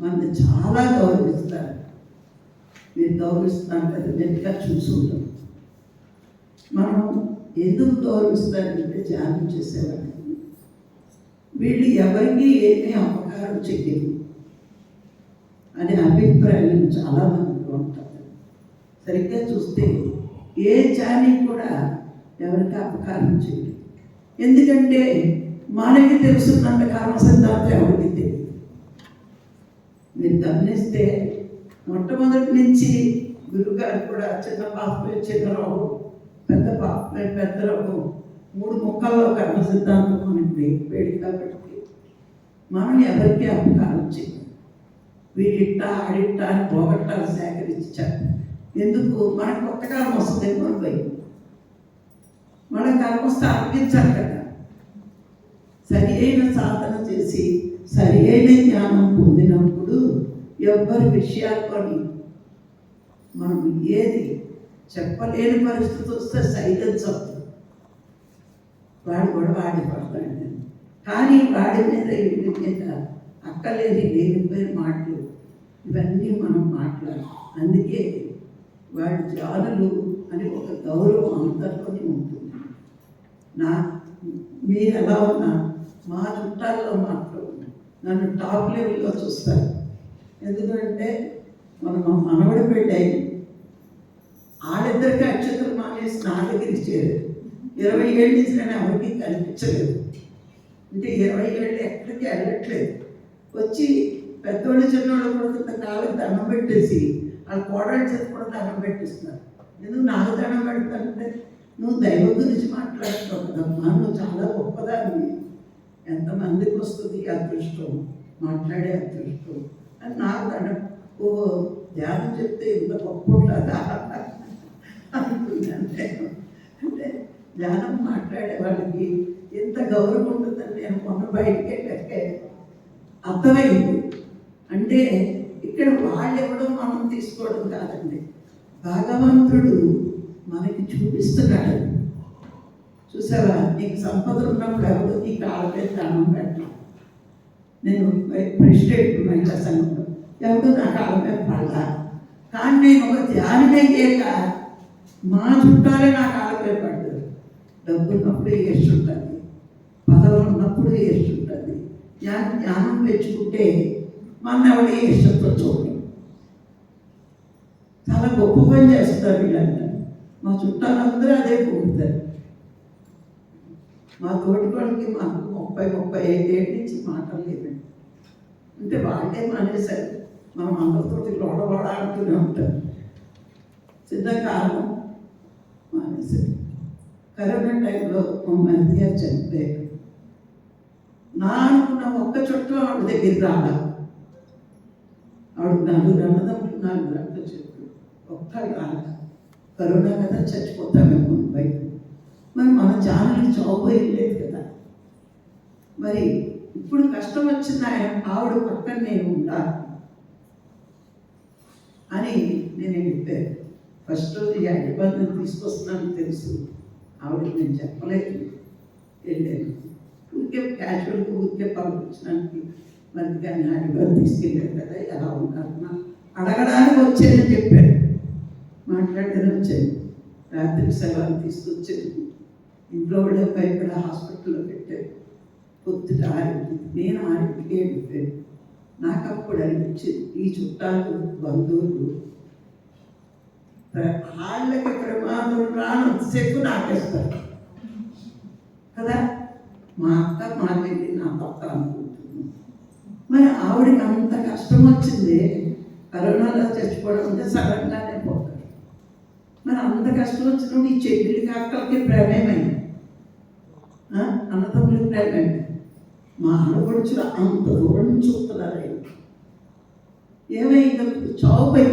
మనల్ని చాలా గౌరవిస్తారు. మీరు గౌరవిస్తున్నారు కదా, గట్టిగా చూసుకుంటాం. మనం ఎందుకు గౌరవిస్తారంటే ధ్యానం చేసేవాడిని వీళ్ళు ఎవరికి ఏమీ అపకారం చెయ్యరు అనే అభిప్రాయం చాలామందిలో ఉంటుంది. సరిగ్గా చూస్తే ఏ ధ్యాని కూడా ఎవరికి అపకారం చేయరు. ఎందుకంటే మనకి తెలుసున్నంత కారణ సిద్ధాంతం ఎవరికి తెలియదు. మీరు గమనిస్తే మొట్టమొదటి నుంచి గురువుగారు కూడా చిన్న పాపమే చిన్నరావు, పెద్ద పాపమే పెద్దరావు, 3 ముక్కల్లో కర్మ సిద్ధాంతం మనకి వేడి కాబట్టి మనం ఎవరికి అపకారం చేయాలి. వీడిట్టా ఆడిట్టా అని పోగొట్టాలు సేకరించారు. ఎందుకు? మనకు కొత్త కర్మ వస్తుంది మన భయం. మన కర్మ వస్తే అర్పించాలి కదా. సరి అయిన సాధన చేసి సరి అయిన జ్ఞానం పొందినప్పుడు ఎవ్వరి విషయాల్లోని మనం ఏది చెప్పలేని పరిస్థితి వస్తే సైలెన్స్ అవుతుంది. వాడు కూడా వాడి పడతాడు. కానీ వాడి మీద ఇంటి మీద అక్కలేని లేనిపోయిన మాటలు ఇవన్నీ మనం మాట్లాడాలి. అందుకే వాడి జానులు అని ఒక గౌరవం అందరిలోనే ఉంటుంది. మీరు ఎలా ఉన్నా మా చుట్టాల్లో మాత్రం నన్ను టాప్ లెవెల్లో చూస్తారు. ఎందుకంటే మా మనవడి పెళ్ళి వాళ్ళిద్దరికి అక్షతలు మానేసి నా దగ్గరికి చేరారు. 20 ఏళ్ళ నుంచి నేను ఎవరికి కనిపించలేదు. అంటే 20 ఏళ్ళు ఎక్కడికి వెళ్ళట్లేదు. వచ్చి పెద్దోళ్ళు చిన్నోళ్ళు కూడా కాళ్ళకి దండం పెట్టేసి వాళ్ళ కోడళ్ళు చేసి కూడా దండం పెట్టిస్తున్నారు. ఎందుకు నాకు దండం పెడతానంటే నువ్వు దైవం గురించి మాట్లాడుతావు కదమ్మా, నువ్వు చాలా గొప్పదాన్ని, ఎంతమందికి వస్తుంది అదృష్టం, మాట్లాడే అదృష్టం అని నాకు దండం. ఓ ధ్యానం చెప్తే ఇంత గొప్ప ఉంటుందా అనుకున్నాను. అంటే ధ్యానం మాట్లాడే వాళ్ళకి ఎంత గౌరవం ఉంటుందని నేను మొన్న బయటికి వెళ్ళాకే అర్థమైంది. అంటే ఇక్కడ వాళ్ళు ఇవ్వడం మనం తీసుకోవడం కాదండి, భగవంతుడు మనకి చూపిస్తున్నాడు. చూసావా, నీకు సంపదలు ఉన్నప్పుడు ఎవరు నీ కాళ్ళపై దానం పెట్టాలి. నేను ప్రెసిడెంట్ మహిళా సంఘంలో ఎవరు నా కాళ్ళపై పడలా. కానీ నేను ఒక ధ్యానం అయ్యాక మా చుట్టాలే నా కాళ్ళపై పడ్డారు. డబ్బు ఉన్నప్పుడు ఏడ్చి ఉంటుంది, పదవి ఉన్నప్పుడు ఏడ్చి ఉంటుంది. జ్ఞానం పెంచుకుంటే మన ఎవరి ఇష్టంతో చూడండి. చాలా గొప్ప పని చేస్తారు వీళ్ళంతా. మా చుట్టాలందరూ అదే కోరుతారు. మా తోటికోళ్ళకి మాకు 30-35 ఏళ్ళ నుంచి మాటలు లేదండి. అంటే వాళ్ళే మానేశారు. మనం అందరితో లోడబడాడుతూనే ఉంటాం. చిన్న కారణం మానేసి కరోనా టైంలో మంది చనిపోయారు. నా అనుకున్న ఒక్క చుట్టూ ఆవిడ దగ్గర రాడా. ఆవిడ 4 అన్నదమ్ములు 4 గంటలు చెప్పు ఒక్క రాడ. కరోనా కదా చచ్చిపోతామేమో బయట. మరి మన ఛానల్కి చావుపోయలేదు కదా. మరి ఇప్పుడు కష్టం వచ్చింది ఆవిడ పక్కన నేను ఉండాలి అని నేను చెప్పాను. ఫస్ట్ రోజు ఈ ఇబ్బందిని తీసుకొస్తున్నాను తెలుసు, ఆవిడకి నేను చెప్పలేదు. వెళ్ళాను ఊరికే క్యాజువల్గా ఊరికే పంపించడానికి. మరి కానీ ఇబ్బంది తీసుకెళ్ళాను కదా, ఎలా ఉన్నారన్నా అడగడానికి వచ్చానని చెప్పాను. మాట్లాడేది వచ్చాను. రాత్రి సెలవులు తీసుకొచ్చాను. ఇంట్లో కూడా ఇక్కడ హాస్పిటల్లో పెట్టాను. పొద్దుట 6కి, నేను 6కి వెళ్ళిపోయాను. నాకు అప్పుడు అనిపించింది ఈ చుట్టాలు బంధువులు వాళ్ళకి ప్రమాదం రానంతసేపు నాకేస్తారు కదా. మా అక్క మా వెళ్ళి నా పక్క అనుకుంటున్నాను. మరి ఆవిడకి అంత కష్టం వచ్చింది. కరోనాలో చచ్చిపోవడం అంటే సడన్గానే పోతారు. మరి అంత కష్టం వచ్చినప్పుడు ఈ చెల్లికి అక్కలకి ప్రేమేమైంది, అన్నదమ్ములకి ప్రేమేమైంది. మా ఆడపడుచులు అంత దూరం చూస్తున్నారు. ఏమైంది చావుపోయి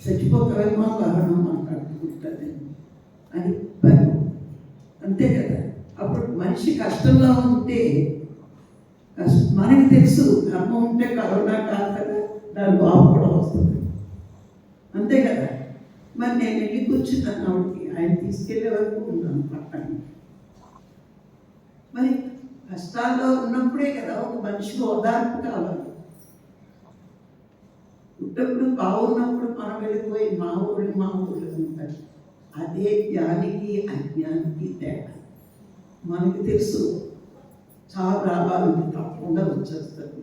చచ్చిపోతావేమో కారణం మాట్లాడుకుంటాను అని భయం. అంతే కదా. అప్పుడు మనిషి కష్టంలో ఉంటే మనకి తెలుసు కర్మ ఉంటే కరోనా కాదు కదా, దాని బాబు కూడా వస్తుంది. అంతే కదా. మరి నేను వెళ్ళి కూర్చున్నాను ఆవిడకి. ఆయన తీసుకెళ్లే వరకు ఉన్నాను పక్కన. మరి కష్టాల్లో ఉన్నప్పుడే కదా ఒక మనిషికి ఓదార్పు కావాలి. పుట్టప్పుడు బాగున్నప్పుడు మనం వెళ్ళిపోయి మా ఊళ్ళు ఉంటారు. అదే జ్ఞానికి అజ్ఞానికి తేడా. మనకి తెలుసు చాలా రావాలని తప్పకుండా వచ్చేస్తుంది.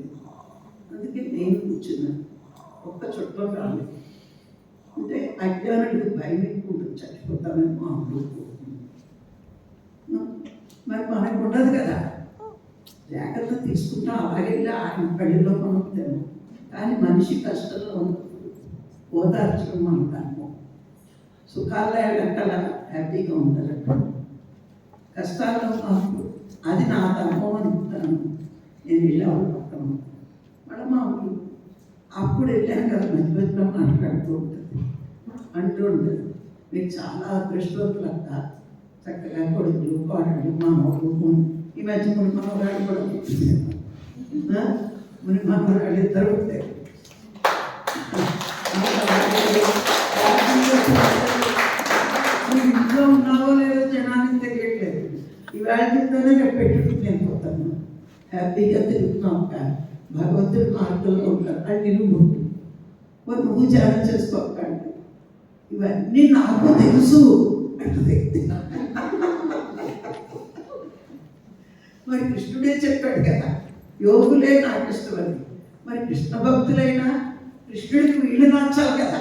అందుకే నేను కూర్చున్నాను. ఒక్క చుట్టం రాలేదు. అంటే అజ్ఞానుడికి భయం ఎక్కువ ఉంటుంది, చచ్చిపోతామని మా అనుకుంటున్నాను. మరి మనకు ఉండదు కదా, జాగ్రత్త తీసుకుంటాం. అలాగే ఆయన పెళ్ళిలో మనం తిన్నాం. కానీ మనిషి కష్టంలో ఉన్నప్పుడు ఓదార్చడం మన ధర్మం. సుఖాల్లో లెక్కల హ్యాపీగా ఉండాలంట. కష్టాల్లో ఉన్నప్పుడు అది నా ధర్మం అనుకుంటాను. నేను వెళ్ళాను పక్కన మళ్ళీ మామూలు అప్పుడు వెళ్ళాను కదా, మధ్య మధ్యలో మాట్లాడుతూ ఉంటుంది, అంటూ ఉంటుంది. మీకు చాలా అదృష్టవంతులంట, చక్కగా కొడుకులు కోడళ్ళు మనవడు. ఈ మధ్య మన మనవరాడు కూడా మన మనవరాడు ఇద్దరు ఉంటాయి. ఇంట్లో ఉన్నావో లేదో జనానికి తెలియట్లేదు. ఇవాళ చెప్తానే రేపు పెట్టుకుంటే నేను పోతాను. హ్యాపీగా తిరుగుతున్నాం కానీ భగవంతుడి మార్గంలో ఉంటారు. అంటే నువ్వు ధ్యానం చేసుకోకండి. ఇవన్నీ నాకు తెలుసు అంటే మరి కృష్ణుడే చెప్పాడు కదా, యోగులే నాకు ఇష్టమని. మరి కృష్ణ భక్తులైనా కృష్ణుడికి వీళ్ళు నచ్చాలి కదా.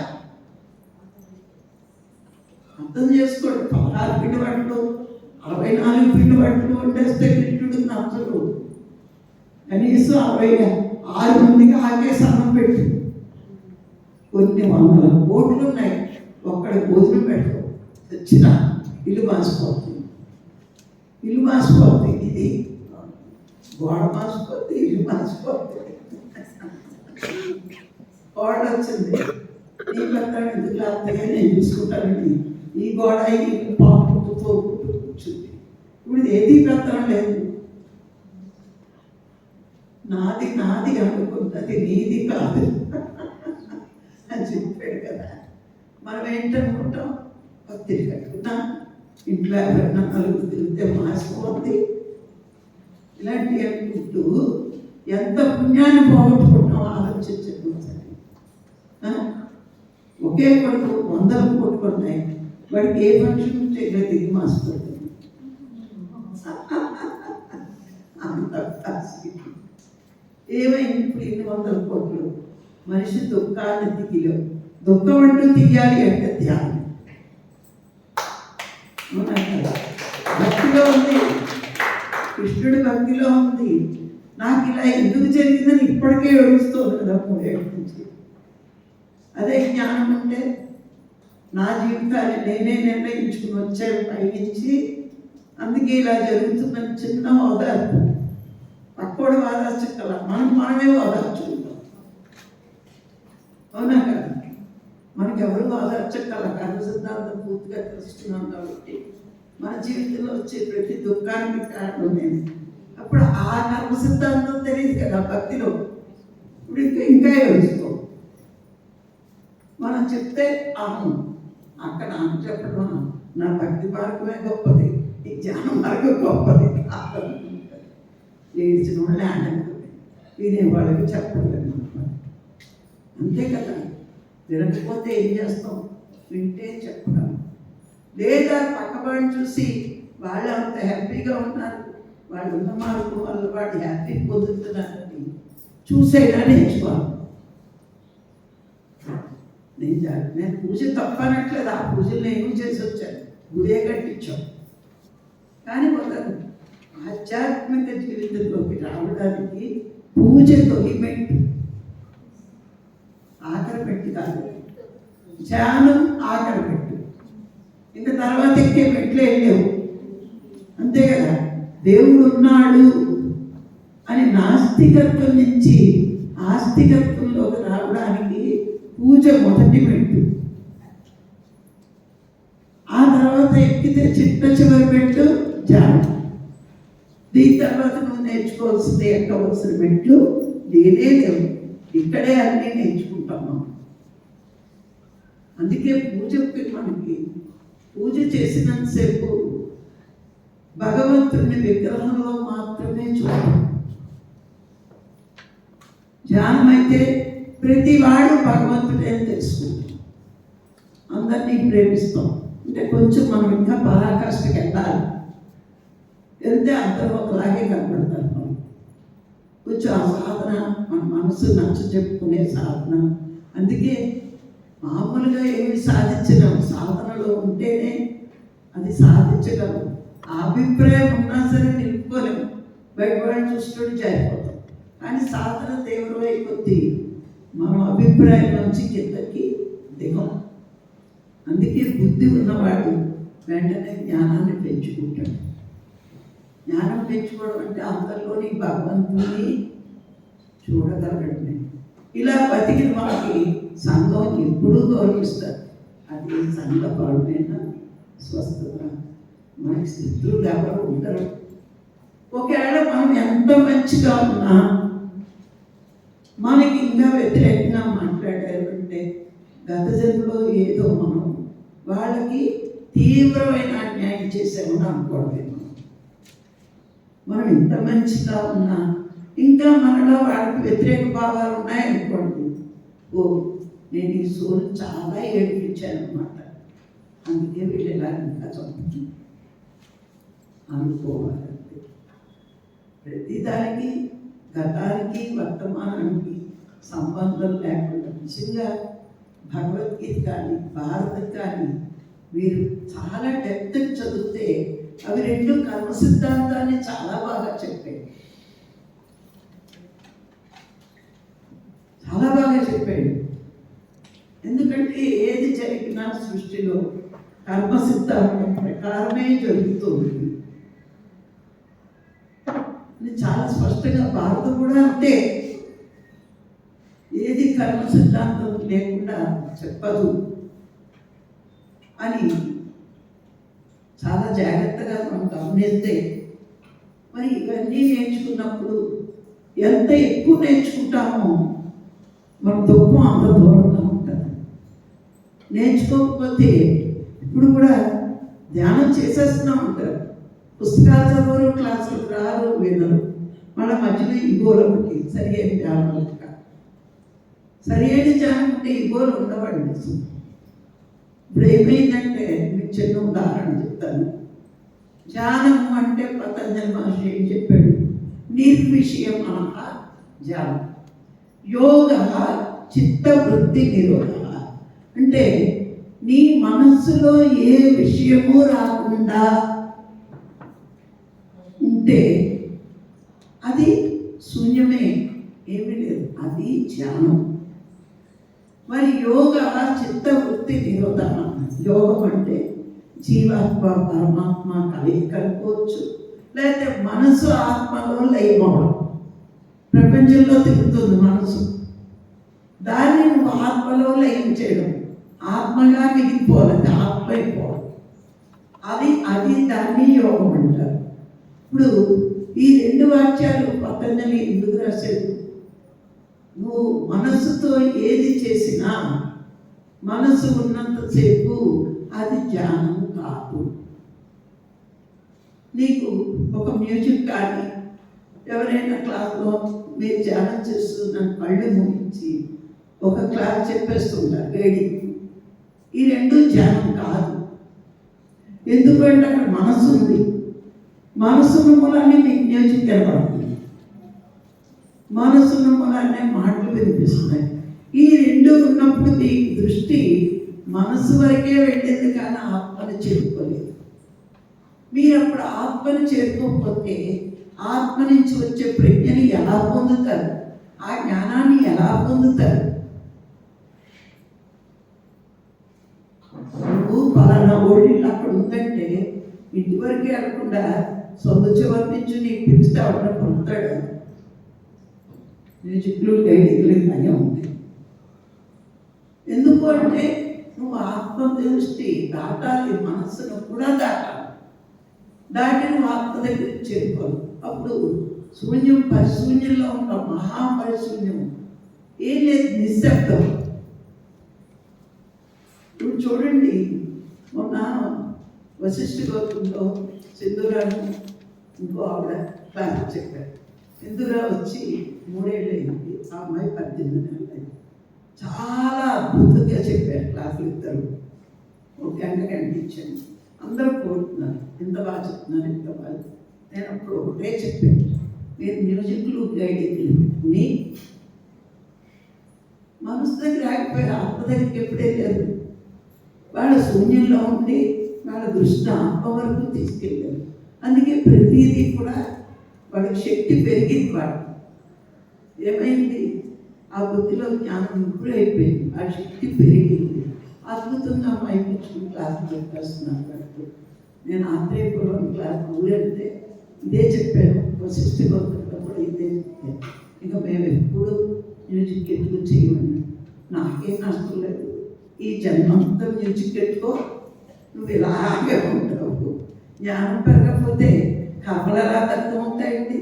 అర్థం చేసుకోండి. 16 పిండి వంటలు 64 పిండి వంటలు వండేస్తే కృష్ణుడికి నచ్చడు. కనీసం 66 మందికి ఆకేసి అన్నం పెట్టు. కొన్ని 100 కోట్లు ఉన్నాయి, ఒక్కడి భోజనం పెట్టు వచ్చిన ఇల్లు మాసిపోతుంది. ఇల్లు మాసిపోతుంది. ఇది గోడ మాసిపోతుంది, ఇల్లు మాసిపోతుంది. గోడ వచ్చింది, నీ పెడతాడు ఎందుకు లేకపోతే నేను చూసుకుంటానండి. ఈ గోడ ఇల్లు పాపుతో కూర్చుంది. ఇప్పుడు ఏది పెడతాం లేదు. నాది నాది అనుకుంటుంది, నీది కాదు అని చెప్పాడు కదా. మనం ఏంటనుకుంటాం, తిరిగి కట్టుకున్నా ఇంట్లో ఎవరైనా నలుగురు తిరిగితే మాసిపోతుంది. ఇలాంటివి అనుకుంటూ ఎంత పుణ్యాన్ని పోగొట్టుకుంటాం ఆలోచించండి. ఒకే కొడుకు 100 కొట్టుకున్నాయి, వాడికి ఏ ఫంక్షన్ చేయలేదు, ఇది మాసిపోతుంది. అంత ఏమైంది ఇప్పుడు 100 కోట్లు. మనిషి దుఃఖాన్ని దిగిలో దుఃఖం అంటూ తీయాలి అంటే ధ్యానం. భక్తిలో ఉంది, కృష్ణుడి భక్తిలో ఉంది. నాకు ఇలా ఎందుకు జరిగిందని ఇప్పటికే ఏడుస్తుంది కదా 3 ఏళ్ళ నుంచి. అదే జ్ఞానం అంటే నా జీవితాన్ని నేనే నిర్ణయించుకుని వచ్చాను పైనుంచి, అందుకే ఇలా జరుగుతుందని చిన్న ఓదార్పు. పక్కోడు ఓదార్చగల, మనమే ఓదార్చుకుంటాం. అవునా కదా? మనకెవరు ఓదార్చగల కర్మ సిద్ధాంతం పూర్తిగా తెలుసుకున్నాం కాబట్టి మన జీవితంలో వచ్చే ప్రతి దుఃఖానికి కారణం నేను. అప్పుడు ఆ కర్మ సిద్ధాంతం తెలియదు కదా భక్తిలో. ఇప్పుడు ఇంకా ఏడుస్తాం. మనం చెప్తే అవును, అక్కడ అని చెప్పడం నా భక్తి మార్గమే గొప్పది, ఈ జ్ఞాన మార్గం గొప్పది కాదు. ఏడ్చిన వాళ్ళే ఆనందమే, వినేవాళ్ళకి చెప్పలేదు. అంతే కదా. వినకపోతే ఏం చేస్తాం? వింటే చెప్పగలం. లేదా పక్కవాడిని చూసి వాళ్ళు అంత హ్యాపీగా ఉన్నారు, వాళ్ళు ఉన్న మార్గం వల్ల వాడు హ్యాపీ పొందుతున్నారని చూసేలా నేర్చుకోవాలి. నేను పూజ తప్పనట్లేదు, ఆ పూజలు నేను చేసి వచ్చాను, గుడే కట్టించాం. కానీ ఒక ఆధ్యాత్మిక జీవితంలోకి రావడానికి పూజ తొలిమెట్టు, ఆఖరి పెట్టి కాదు. ధ్యానం ఆఖరి పెట్టు, ఇంకా తర్వాత ఎక్కే మెట్లే లేవు. అంతే కదా. దేవుడు ఉన్నాడు అని నాస్తికత్వం నుంచి ఆస్తికత్వంలోకి రావడానికి పూజ మొదటి మెట్టు. ఆ తర్వాత ఎక్కితే చివరి మెట్టు ధ్యానం. దీని తర్వాత నువ్వు నేర్చుకోవాల్సింది, ఎక్కవలసిన మెట్లు నేనే లేవు. ఇక్కడే అన్నీ నేర్చుకుంటాం మనం. అందుకే పూజకి మనకి పూజ చేసినంతసేపు భగవంతుడిని విగ్రహంలో మాత్రమే చూస్తాం. ధ్యానం అయితే ప్రతి వాడు భగవంతుడే తెలుసుకుంటాం, అందరినీ ప్రేమిస్తాం. అంటే కొంచెం మనం ఇంకా పరాకాష్ఠకి వెళ్ళాలి. వెళ్తే అందరూ ఒకలాగే కనపడతారు. కొంచెం ఆ సాధన మన మనసు నచ్చ చెప్పుకునే సాధన. అందుకే మామూలుగా ఏమి సాధించలేం, సాధనలో ఉంటేనే అది సాధించగలం. ఆ అభిప్రాయం ఉన్నా సరే నిలుపుకోలేము, బయట వాళ్ళు చూసుకొని జారిపోతాం. కానీ సాధన తీవ్రమై కొద్దీ మనం అభిప్రాయం నుంచి కిందకి దిగం. అందుకే బుద్ధి ఉన్నవాడు వెంటనే జ్ఞానాన్ని పెంచుకుంటాడు. జ్ఞానం పెంచుకోవడం అంటే అందరిలోని భగవంతుని చూడగలగడమే. ఇలా బతికిన వాళ్ళకి సంఘం ఎప్పుడూ గౌరవిస్తారు. అది సంఘపరమైన స్వస్థత. మనకి శత్రువులు ఎవరు ఉండరు. ఒకవేళ మనం ఎంత మంచిగా ఉన్నా మనకి ఇంకా వ్యతిరేకంగా మాట్లాడారంటే గత జన్మలో ఏదో వాళ్ళకి తీవ్రమైన అన్యాయం చేసామని అనుకోవడం. మనం ఎంత మంచిగా ఉన్నా ఇంకా మనలో వాళ్ళకి వ్యతిరేక భావాలు ఉన్నాయనుకోండి, ఓ నేను ఈ సోలు చాలా ఏడిపించాను అనమాట, అందుకే వీళ్ళు ఇలా ఇంకా చంపుతుంది అనుకోవాలంటే. ప్రతిదానికి గతానికి వర్తమానానికి సంబంధం లేకుండా నిజంగా భగవద్గీత కానీ భారతం కానీ మీరు చాలా డెప్త్ చదివితే అవి రెండు కర్మ సిద్ధాంతాన్ని చాలా బాగా చెప్పాయి, చాలా బాగా చెప్పాడు. ఎందుకంటే ఏది జరిగినా సృష్టిలో కర్మ సిద్ధాంతం ప్రకారమే జరుగుతుంది. చాలా స్పష్టంగా భారతం కూడా అంతే, ఏది కర్మ సిద్ధాంతం లేకుండా చెప్పదు అని చాలా జాగ్రత్తగా మనం గమనిస్తే, మరి ఇవన్నీ నేర్చుకున్నప్పుడు ఎంత ఎక్కువ నేర్చుకుంటామో మన దుఃఖం అంత దూరంగా ఉంటుంది. నేర్చుకోకపోతే ఇప్పుడు కూడా ధ్యానం చేసేస్తున్నాం అంటారు, పుస్తకాలు చదవరు, క్లాసులకు రారు, వినరు. మన మధ్యలో ఇగోలకి సరి అయిన ధ్యానం లేక, సరి అయిన ధ్యానం అంటే ఇగోలు ఉండవండి. ఇప్పుడు ఏమైందంటే మీకు చిన్న ఉదాహరణ చెప్తాను. ధ్యానం అంటే పతంజలి మహర్షి ఏం చెప్పాడు? నిర్విషయం ధ్యానం, యోగ చిత్తవృత్తి నిరోధ. అంటే నీ మనస్సులో ఏ విషయము రాకుండా ఉంటే అది శూన్యమే, ఏమీ లేదు, అది ధ్యానం. మరి యోగ చిత్తవృత్తి నిరోధన. యోగం అంటే జీవాత్మ పరమాత్మ కలుపుకోవచ్చు, లేకపోతే మనసు ఆత్మలో లయమవడం. ప్రపంచంలో తిరుగుతుంది మనసు, దాన్ని నువ్వు ఆత్మలో లయం చేయడం, ఆత్మగా మిగిలిపోవాలి, ఆత్మ అయిపోవాలి. అది దాన్ని యోగం అంటారు. ఇప్పుడు ఈ 2 వాక్యాలు పతంజలి ఎందుకు రాశాడు? నువ్వు మనసుతో ఏది చేసినా మనసు ఉన్నంతసేపు అది ధ్యానం కాదు. నీకు ఒక మ్యూజిక్ కానీ ఎవరైనా క్లాస్లో మీరు ధ్యానం చేస్తున్న కళ్ళు మూయించి ఒక క్లాస్ చెప్పేస్తుంటారు గైడింగ్. ఈ 2 ధ్యానం కాదు. ఎందుకంటే అక్కడ మనసు ఉంది, మనసున్న మూలాన్ని మీకు మ్యూజిక్ కనబడుతుంది, మనసున్న మూలాన్ని మాటలు వినిపిస్తున్నాయి. ఈ 2 ఉన్నప్పుడు మీ దృష్టి మనసు వరకే వెళ్ళింది, కానీ ఆత్మను చేరుకోలేదు. మీరు అప్పుడు ఆత్మను చేరుకోకపోతే ఆత్మ నుంచి వచ్చే ప్రజ్ఞని ఎలా పొందుతారు? ఆ జ్ఞానాన్ని ఎలా పొందుతారు? నువ్వు పలానా ఓడిళ్ళు అక్కడ ఉందంటే ఇంటి వరకే అనకుండా సొంత చివరి నుంచి నీకు పిలిస్తే అవడం పొందుతాడు. మ్యూజిక్లు గైడింగ్లు ఇలాగే ఉంటాయి. ఎందుకు అంటే నువ్వు ఆత్మ దృష్టి దాటాలి, మనస్సును కూడా దాటాలి. దాటి నువ్వు ఆత్మ దగ్గరికి చేరుకోవాలి. అప్పుడు శూన్యం పరిశూన్యంలో ఉంటాం, మహాపరిశూన్యం, ఏం లేదు, నిశ్శబ్దం. ఇప్పుడు చూడండి, మొన్న వశిష్ఠ గోత్రంలో సింధూరాను ఇంకో ఆవిడ క్లాస్ చెప్పారు. సింధూరా వచ్చి 3 ఏళ్ళు అయింది, ఆ అమ్మాయి 18 ఏళ్ళు అయింది. చాలా అద్భుతంగా చెప్పారు క్లాసులు. ఇద్దరు ఒక గంట ఇచ్చాను. అందరూ కోరుతున్నారు, ఎంత బాగా చెప్తున్నారు, ఎంత బాగా. నేను అప్పుడు ఒకటే చెప్పాను, మీరు మ్యూజిక్లు గైడింగ్లు పెట్టుకుని మనసు దగ్గర ఆగిపోయారు, ఆత్మ దగ్గరికి ఎప్పుడే లేదు. వాళ్ళ శూన్యంలో ఉండి వాళ్ళ దృష్టి ఆత్మ వరకు తీసుకెళ్ళారు. అందుకే ప్రతిదీ కూడా వాళ్ళకి శక్తి పెరిగింది. వాళ్ళు ఏమైంది, ఆ బుద్ధిలో జ్ఞానం ఇంప్రూవ్ అయిపోయింది, ఆ శక్తి పెరిగింది. అద్భుతంగా మైపుచ్చుకుని క్లాస్ చెప్పేస్తున్నారు వాళ్ళకి. నేను ఆత్రేయపురం క్లాస్ ఊరెళ్తే ఇదే చెప్పాను, వశిష్ఠ గోత్రంలో కూడా ఇదే చెప్పాను. ఇంకా మేము ఎప్పుడు మ్యూజిక్ ఎట్టుకు చేయమని, నాకేం నష్టం లేదు, ఈ జన్మంతా మ్యూజిక్ ఎట్టుకో, నువ్వు ఇలాగే ఉంటావు. జ్ఞానం పెరగకపోతే కర్మలు ఎలా దగ్ధం అవుతాయండి?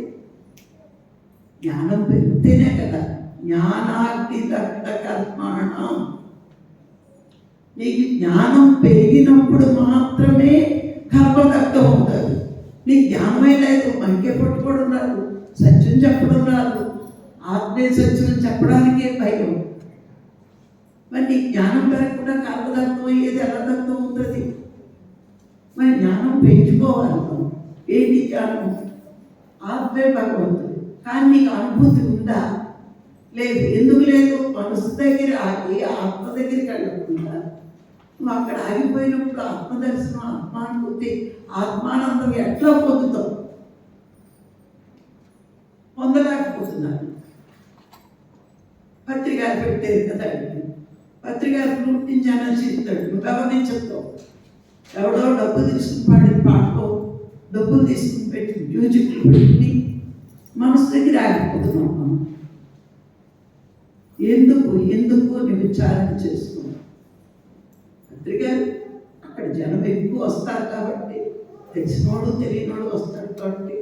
జ్ఞానం పెరిగితేనే కదా. జ్ఞానాగ్ని దగ్ధ కర్మాణం. నీకు జ్ఞానం పెరిగినప్పుడు మాత్రమే కర్మ దగ్ధం అవుతుంది. నీకు జ్ఞానమే లేదు, మనకే పట్టుకోవడం రాదు, సత్యం చెప్పడం రాదు, ఆత్మీయ సత్యం చెప్పడానికే భయం. మరి నీకు జ్ఞానం పెరగకుండా కర్మదగ్ధం అయ్యేది ఎలా దగ్ధం అవుతుంది? మరి జ్ఞానం పెంచుకోవాలి. ఏంటి జ్ఞానం? ఆత్మే భగవంతుడు. కానీ నీకు అనుభూతి ఉందా? లేదు. ఎందుకు లేదు? మనసు దగ్గర ఆగి ఆత్మ దగ్గరికి వెళ్ళకుండా నువ్వు అక్కడ ఆగిపోయినప్పుడు ఆత్మదర్శనం, ఆత్మానుభూతి, ఆత్మానందం ఎట్లా పొందుతావు? పొందలేకపోతున్నారు. పత్రికలు పెట్టేది కదా, పత్రికలు గ్రూప్ నుంచి అనర్చిస్తాడు, నువ్వు ఎవరిని చెప్తావు? ఎవడో డబ్బు తీసుకుని పాడిన పాటలో డబ్బులు తీసుకుని పెట్టి మ్యూజిక్లు పెట్టుకుని మనసు దగ్గర ఆగిపోతున్నాం మనం. ఎందుకు అని విచారణ చేసుకున్నాం. పత్రికలు అక్కడ జనం ఎక్కువ వస్తారు కాబట్టి, తెలిసినోడు తెలియనోడు వస్తాడు కాబట్టి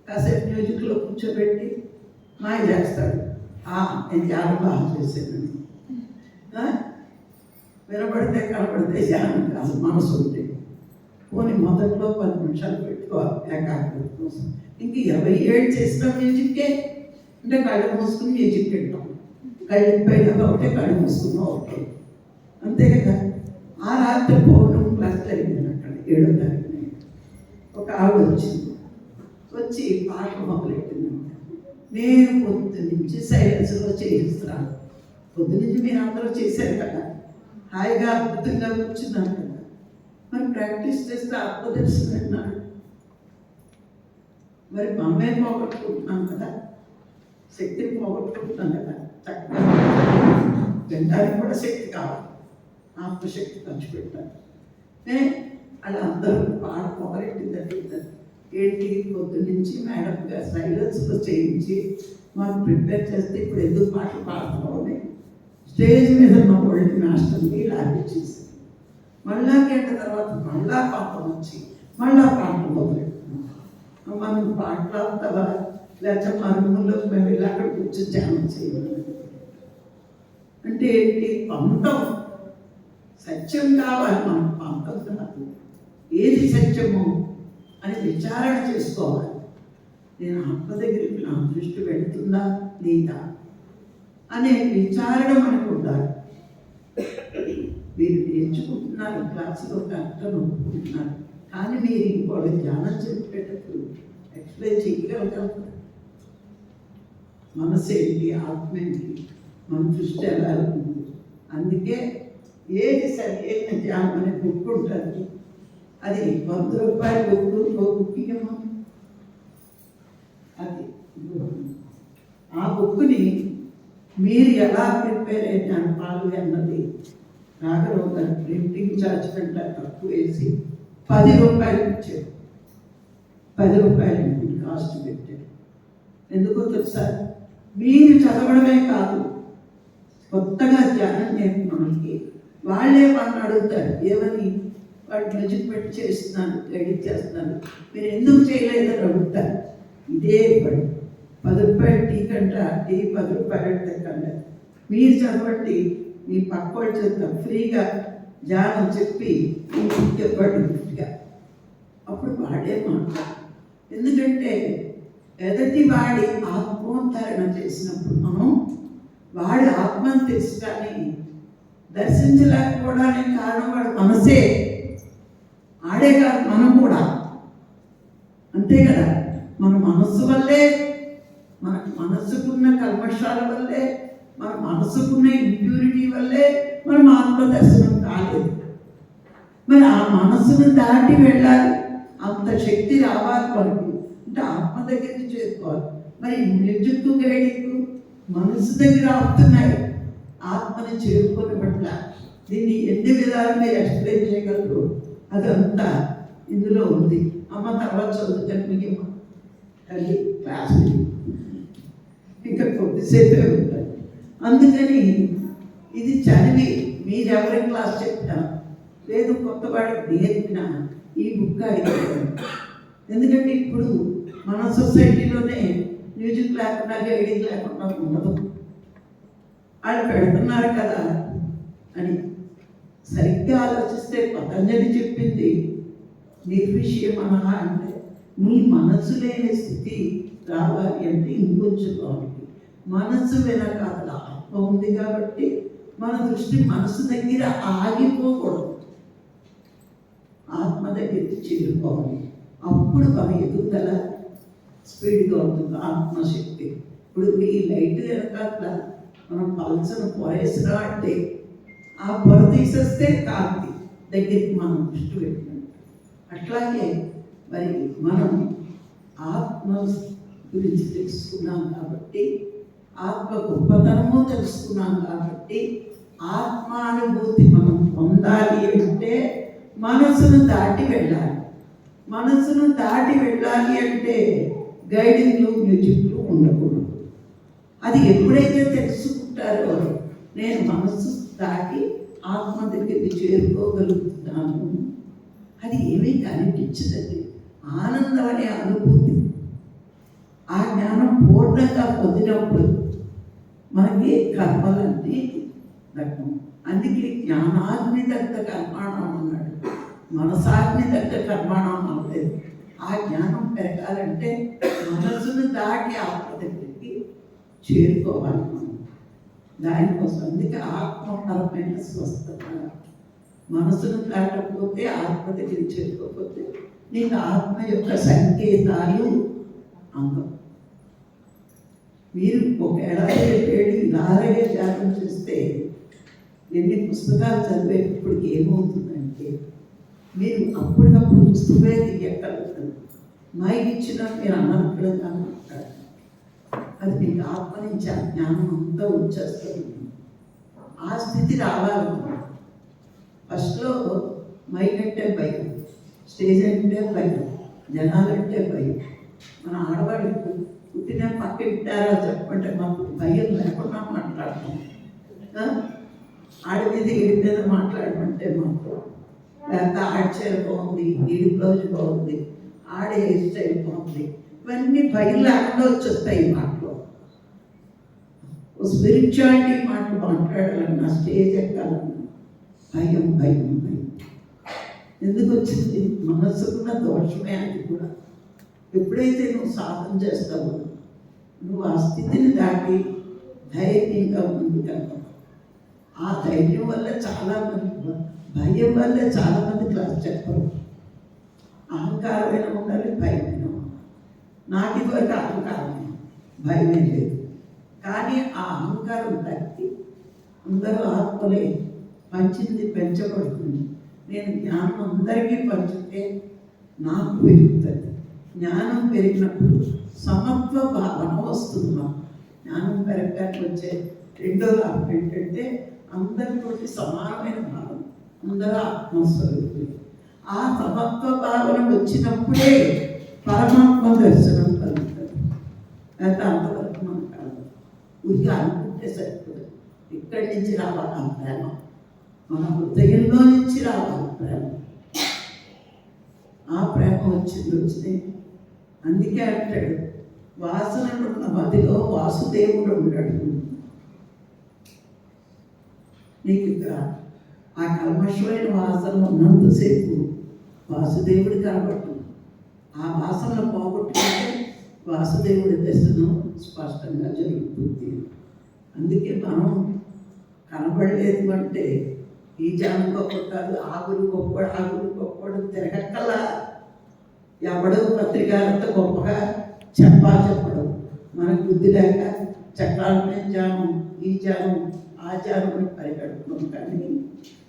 కాసేపు మ్యూజిక్లో కూర్చోబెట్టి మాయ చేస్తాడు. నేను ధ్యానం బాగా చేశాను, వినబడితే కనబడితే ధ్యానం కాదు, మనసు ఉంటే. పోనీ మొదట్లో 10 నిమిషాలు పెట్టుకోవాలి ఏకాగ్రత కోసం. ఇంక 20 ఏళ్ళు చేసిన మ్యూజిక్కే అంటే కళ్ళు మూసుకుని మ్యూజిక్ వింటాం, కళ్ళు పైన ఒకటే, కళ్ళు మూసుకున్నాం ఒకటే, అంతే కదా. ఆ రాత్రి పౌర్ణమి క్లాస్ జరిగింది అక్కడ 7వ తారీఖున. ఒక ఆవిడ వచ్చి పాటలు మొదలెట్టింది. నేను పొద్దు నుంచి సైలెన్స్లో చేయిస్తున్నాను. పొద్దు నుంచి మీరు అందరూ చేశారు కదా, హాయిగా అద్భుతంగా కూర్చున్నాను కదా. మరి ప్రాక్టీస్ చేస్తే ఆత్మదర్శనం అన్నాడు. మరి మమ్మే పోగొట్టుకుంటున్నాం కదా, శక్తిని పోగొట్టుకుంటున్నాం కదా. చక్కగా తినడానికి కూడా శక్తి కావాలి, ఆత్మశక్తి పంచిపెట్టాలి. వాళ్ళందరూ పాట మొదలెట్టిందండి. ఏంటి పొద్దు నుంచి మేడం గారు సైలెన్స్లో చేయించి మాకు ప్రిపేర్ చేస్తే ఇప్పుడు ఎందుకు పాటలు పాడుతున్నామని స్టేజ్ మీద ఉన్న ఓల్డ్ మాస్టర్ని లాగించేసి మళ్ళా గంట తర్వాత మళ్ళా పాపం వచ్చి మళ్ళా పాటలు మొదలెట్టుకున్నాం. మనం పాటలు అవుతావా లేకపోతే మన రూమ్లో మేము ఇలా అక్కడ కూర్చొని ధ్యానం చేయాలి అంటే ఏంటి? పంతం, సత్యం కావాలి మనకు, పంతం కాదు. ఏది సత్యము అని విచారణ చేసుకోవాలి. నేను ఆత్మ దగ్గరికి నా దృష్టి వెళుతుందా లేదా అనే విచారణ మనకు ఉండాలి. మీరు నేర్చుకుంటున్నారు, క్లాసులో కరెక్ట్గా ఒప్పుకుంటున్నారు, కానీ మీరు ఇంకోటి ధ్యానం చెప్పేటప్పుడు ఎక్స్ప్లెయిన్ చేయగలుగుతారు. మనసు ఏంటి, ఆత్మ ఏంటి, మన దృష్టి ఎలా ఉంది. అందుకే ఏది సరి అయిన ధ్యానం అనే బుక్ ఉంటుంది. అది 100 రూపాయల బుక్ ఇవ్వము. అది ఆ బుక్ని మీరు ఎలా ప్రిపేర్ అయిన పాలు అన్నది రాఘరావు గారు ప్రింటింగ్ ఛార్జ్ కంటే తక్కువ వేసి 10 రూపాయలు ఇచ్చారు. 10 రూపాయలు కాస్ట్ పెట్టారు. ఎందుకో తెలుసా? మీరు చదవడమే కాదు, కొత్తగా ధ్యానం నేర్పినోళ్ళకి వాళ్ళే వాళ్ళని అడుగుతారు, ఏమని వాడు మ్యూజిక్ పెట్టి చేస్తున్నాను, ఎడిట్ చేస్తున్నాను, మీరు ఎందుకు చేయలేదని అడుగుతారు. ఇదే పని 10 రూపాయలు టీ కంటే టీ 10 రూపాయలు కంటే మీరు చదవండి, మీ పక్క వాళ్ళు చెప్తాం ఫ్రీగా ధ్యానం చెప్పి చెప్పండిగా. అప్పుడు వాడే మాట్లాడు. ఎందుకంటే ఎదటి వాడి ఆత్మోత్తరణ చేసినప్పుడు మనం వాడి ఆత్మను తెలుసు, కానీ దర్శించలేకపోవడానికి కారణం వాడు మనసే. ఆడే కాదు, మనం కూడా అంతే కదా. మన మనస్సు వల్లే, మన మనస్సుకున్న కల్మషాల వల్లే, మన మనస్సుకున్న ఇంప్యూరిటీ వల్లే మనం ఆత్మ దర్శనం కాలేదు. మరి ఆ మనస్సును దాటి వెళ్ళాలి, అంత శక్తి రావాలి మనకు అంటే ఆత్మ దగ్గరికి చేరుకోవాలి. మరి మ్యూజిక్ గైడింగ్ మనసు దగ్గర ఆపుతున్నాయి, ఆత్మని చేరుకునే పట్ల దీన్ని ఎన్ని విధాలు మీరు ఎక్స్ప్లెయిన్ చేయగలరు, అదంతా ఇందులో ఉంది. అమ్మ తర్వాత చదువుతాను మీకు తల్లి క్లాస్ ఇంకా కొద్దిసేపే ఉంటాయి. అందుకని ఇది చదివి మీరెవరి క్లాస్ చెప్తా లేదు కొత్త వాడికి నేర్పిన ఈ బుక్ అయిపోయింది. ఎందుకంటే ఇప్పుడు మన సొసైటీలోనే మ్యూజిక్ లేకుండా గైడింగ్ లేకుండా ఉండదు. వాళ్ళు పెడుతున్నారు కదా అని సరిగ్గా ఆలోచిస్తే పతంజలి చెప్పింది నిర్విషయమన అంటే నీ మనసు లేని స్థితి రావాలి అంటే ఇంకొంచెం బాగుంది. మనసు వెనకాల ఆత్మ ఉంది కాబట్టి మన దృష్టి మనసు దగ్గర ఆగిపోకూడదు, ఆత్మ దగ్గరికి చేరుకోవాలి. అప్పుడు మన ఎదుగుదల స్పీడ్గా ఉంటుంది, ఆత్మశక్తి. ఇప్పుడు ఈ లైట్ వెనకాల మనం పల్సను పొరేసినా అంటే ఆ పొర తీసేస్తే కాంతి దగ్గరికి మనం దృష్టి పెట్టినట్టు. అట్లాగే మరి మనం ఆత్మ గురించి తెలుసుకున్నాం కాబట్టి, ఆత్మ గొప్పతనము తెలుసుకున్నాం కాబట్టి, ఆత్మానుభూతి మనం పొందాలి అంటే మనసును దాటి వెళ్ళాలి. మనసును దాటి వెళ్ళాలి అంటే గైడింగ్లు మ్యూజిక్లు ఉండకూడదు. అది ఎప్పుడైతే తెలుసుకుంటారో నేను మనసు దాటి ఆత్మ దగ్గరికి చేరుకోగలుగుతున్నాను, అది ఏమీ కనిపించదండి. ఆనందం అనే అనుభూతి, ఆ జ్ఞానం పూర్ణంగా పొందినప్పుడు మనకి కర్మలన్నీ దక్కం. అందుకే జ్ఞానాగ్ని దగ్ధ కర్మాణం అన్నాడు, మనసాగ్ని దగ్ధ కర్మాణం అనలేదు. ఆ జ్ఞానం పెరగాలంటే మనసును దాటి ఆత్మ దగ్గరికి చేరుకోవాలి మనం. దానికోసం అందుకే ఆత్మపరమైన స్వస్థత. మనసును దాటకపోతే ఆత్మ దగ్గరికి చేరుకోకపోతే నీకు ఆత్మ యొక్క సంకేతాలు అందం. మీరు ఒక ఏడాది నారగే ధ్యానం చేస్తే ఎన్ని పుస్తకాలు చదివేటప్పటికి ఏమవుతుందంటే మీరు అప్పటికప్పుడు పుస్తకమే తీయగలుగుతారు. మైకి ఇచ్చినా మీరు అన్నట్టుగా మాట్లాడారు, అది మీకు ఆత్మ నుంచి ఆ జ్ఞానం అంతా వచ్చేస్తుంది. ఆ స్థితి రావాలన్నమాట. ఫస్ట్లో మైక్ అంటే భయం, స్టేజ్ అంటే భయం, జనాలంటే భయం. మన ఆడవాళ్ళకి పుట్టిన పక్క వింటారా చెప్పంటే మాకు భయం లేకుండా మాట్లాడతాం. ఆడి మీద ఈడి మీద మాట్లాడమంటే మాకు లేకపోతే ఆడి చీర బాగుంది, ఈడి బ్లౌజ్ బాగుంది, ఆడే హెయిర్ స్టైల్ బాగుంది, ఇవన్నీ భయం లేకుండా వచ్చేస్తాయి ఈ మాటలు. స్పిరిచువాలిటీ మాటలు మాట్లాడాలన్నా, స్టేజ్ ఎక్కాలన్నా భయం భయం భయం. ఎందుకు వచ్చింది? మనసుకున్న దోషమే అది కూడా. ఎప్పుడైతే నువ్వు సాధన చేస్తావో నువ్వు ఆ స్థితిని దాటి ధైర్యంగా ముందుకెళ్తావు. ఆ ధైర్యం వల్ల చాలామంది, భయం వల్ల చాలామంది క్లాస్ చెప్పరు. అహంకారమైన ఉండాలి, భయమైన ఉండాలి. నాకు ఇదివరకు అహంకారమే, భయమే లేదు. కానీ ఆ అహంకారం తగ్గి అందరూ ఆత్మలే, పంచింది పెంచబడుతుంది. నేను జ్ఞానం అందరికీ పంచితే నాకు పెరుగుతుంది. జ్ఞానం పెరిగినప్పుడు సమత్వ భావన వస్తుంది. మాకు జ్ఞానం పెరగడానికి వచ్చే రెండో లాభం ఏంటంటే అందరితోటి సమానమైన భావం, అందరూ ఆత్మస్వరూపులు. ఆ సమత్వ భావన వచ్చినప్పుడే పరమాత్మ దర్శనం కలుగుతుంది. లేకపోతే అంతవరకు మనకు కాదు. ఊరికే అనుకుంటే సరిపోదు. ఇక్కడి నుంచి రావాలి ఆ ప్రేమ, మన హృదయంలో నుంచి రావాలి ప్రేమ. ఆ ప్రేమ వచ్చింది. అందుకే అంటాడు, వాసనలున్న మదిలో వాసుదేవుడు ఉన్నాడు. నీకు ఇక్కడ ఆ కల్మషమైన వాసన ఉన్నంతసేపు వాసుదేవుడు కాబట్టి ఆ వాసనలు పోగొట్టుకుంటే వాసుదేవుడి దర్శనం స్పష్టంగా జరుగుతుంది. అందుకే మనం కనబడలేదు అంటే ఈ జానం గొప్ప కాదు, ఆ గురు గొప్పడు, ఆ గురు గొప్పడు తిరగక్కలా. ఎవడో పత్రికాలంతా గొప్పగా చెప్పడం మన బుద్ధి లేక చక్రాల మీద జానం, ఈ జానం, ఆ జానం పరిగెడుతున్నాం. కానీ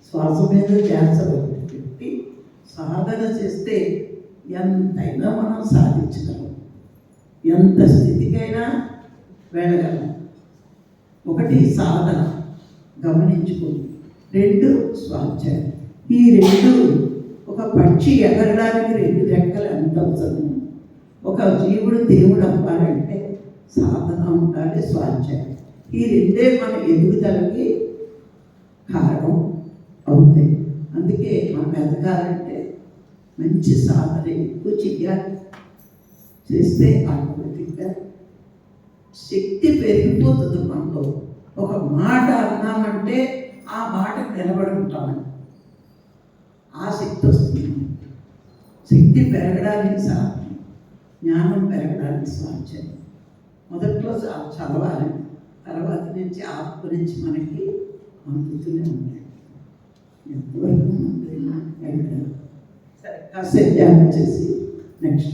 శ్వాస మీద ధ్యాస పెట్టి సాధన చేస్తే ఎంతైనా మనం సాధించగలం, ఎంత స్థితికైనా వెళ్ళగలం. ఒకటి సాధన గమనించుకోండి, రెండు స్వాధ్యాయం. ఈ రెండు, ఒక పక్షి ఎగరడానికి రెండు రెక్కలు ఎంత అవసరం. ఒక జీవుడు దేవుడు అవ్వాలంటే సాధన ఉండాలి, స్వాధ్యాయం. ఈ రెండే మన ఎదుగుదలకి కారణం అవుతాయి. అందుకే మనం ఎదగాలంటే మంచి సాధన ఎక్కువ చెయ్యాలి. చేస్తే ఆటోమేటిక్గా శక్తి పెరిగిపోతుంది మనలో. ఒక మాట అన్నామంటే ఆ మాట నిలబడి ఉంటామని ఆ శక్తి వస్తుంది. శక్తి పెరగడానికి సాధన, జ్ఞానం పెరగడానికి స్వాధ్యాయం. మొదట్లో చదవాలి, తర్వాత నుంచి ఆత్మ నుంచి మనకి అందుతూనే ఉంటాయి. ఎంతవరకు సరే కాసేపు ధ్యానం చేసి నెక్స్ట్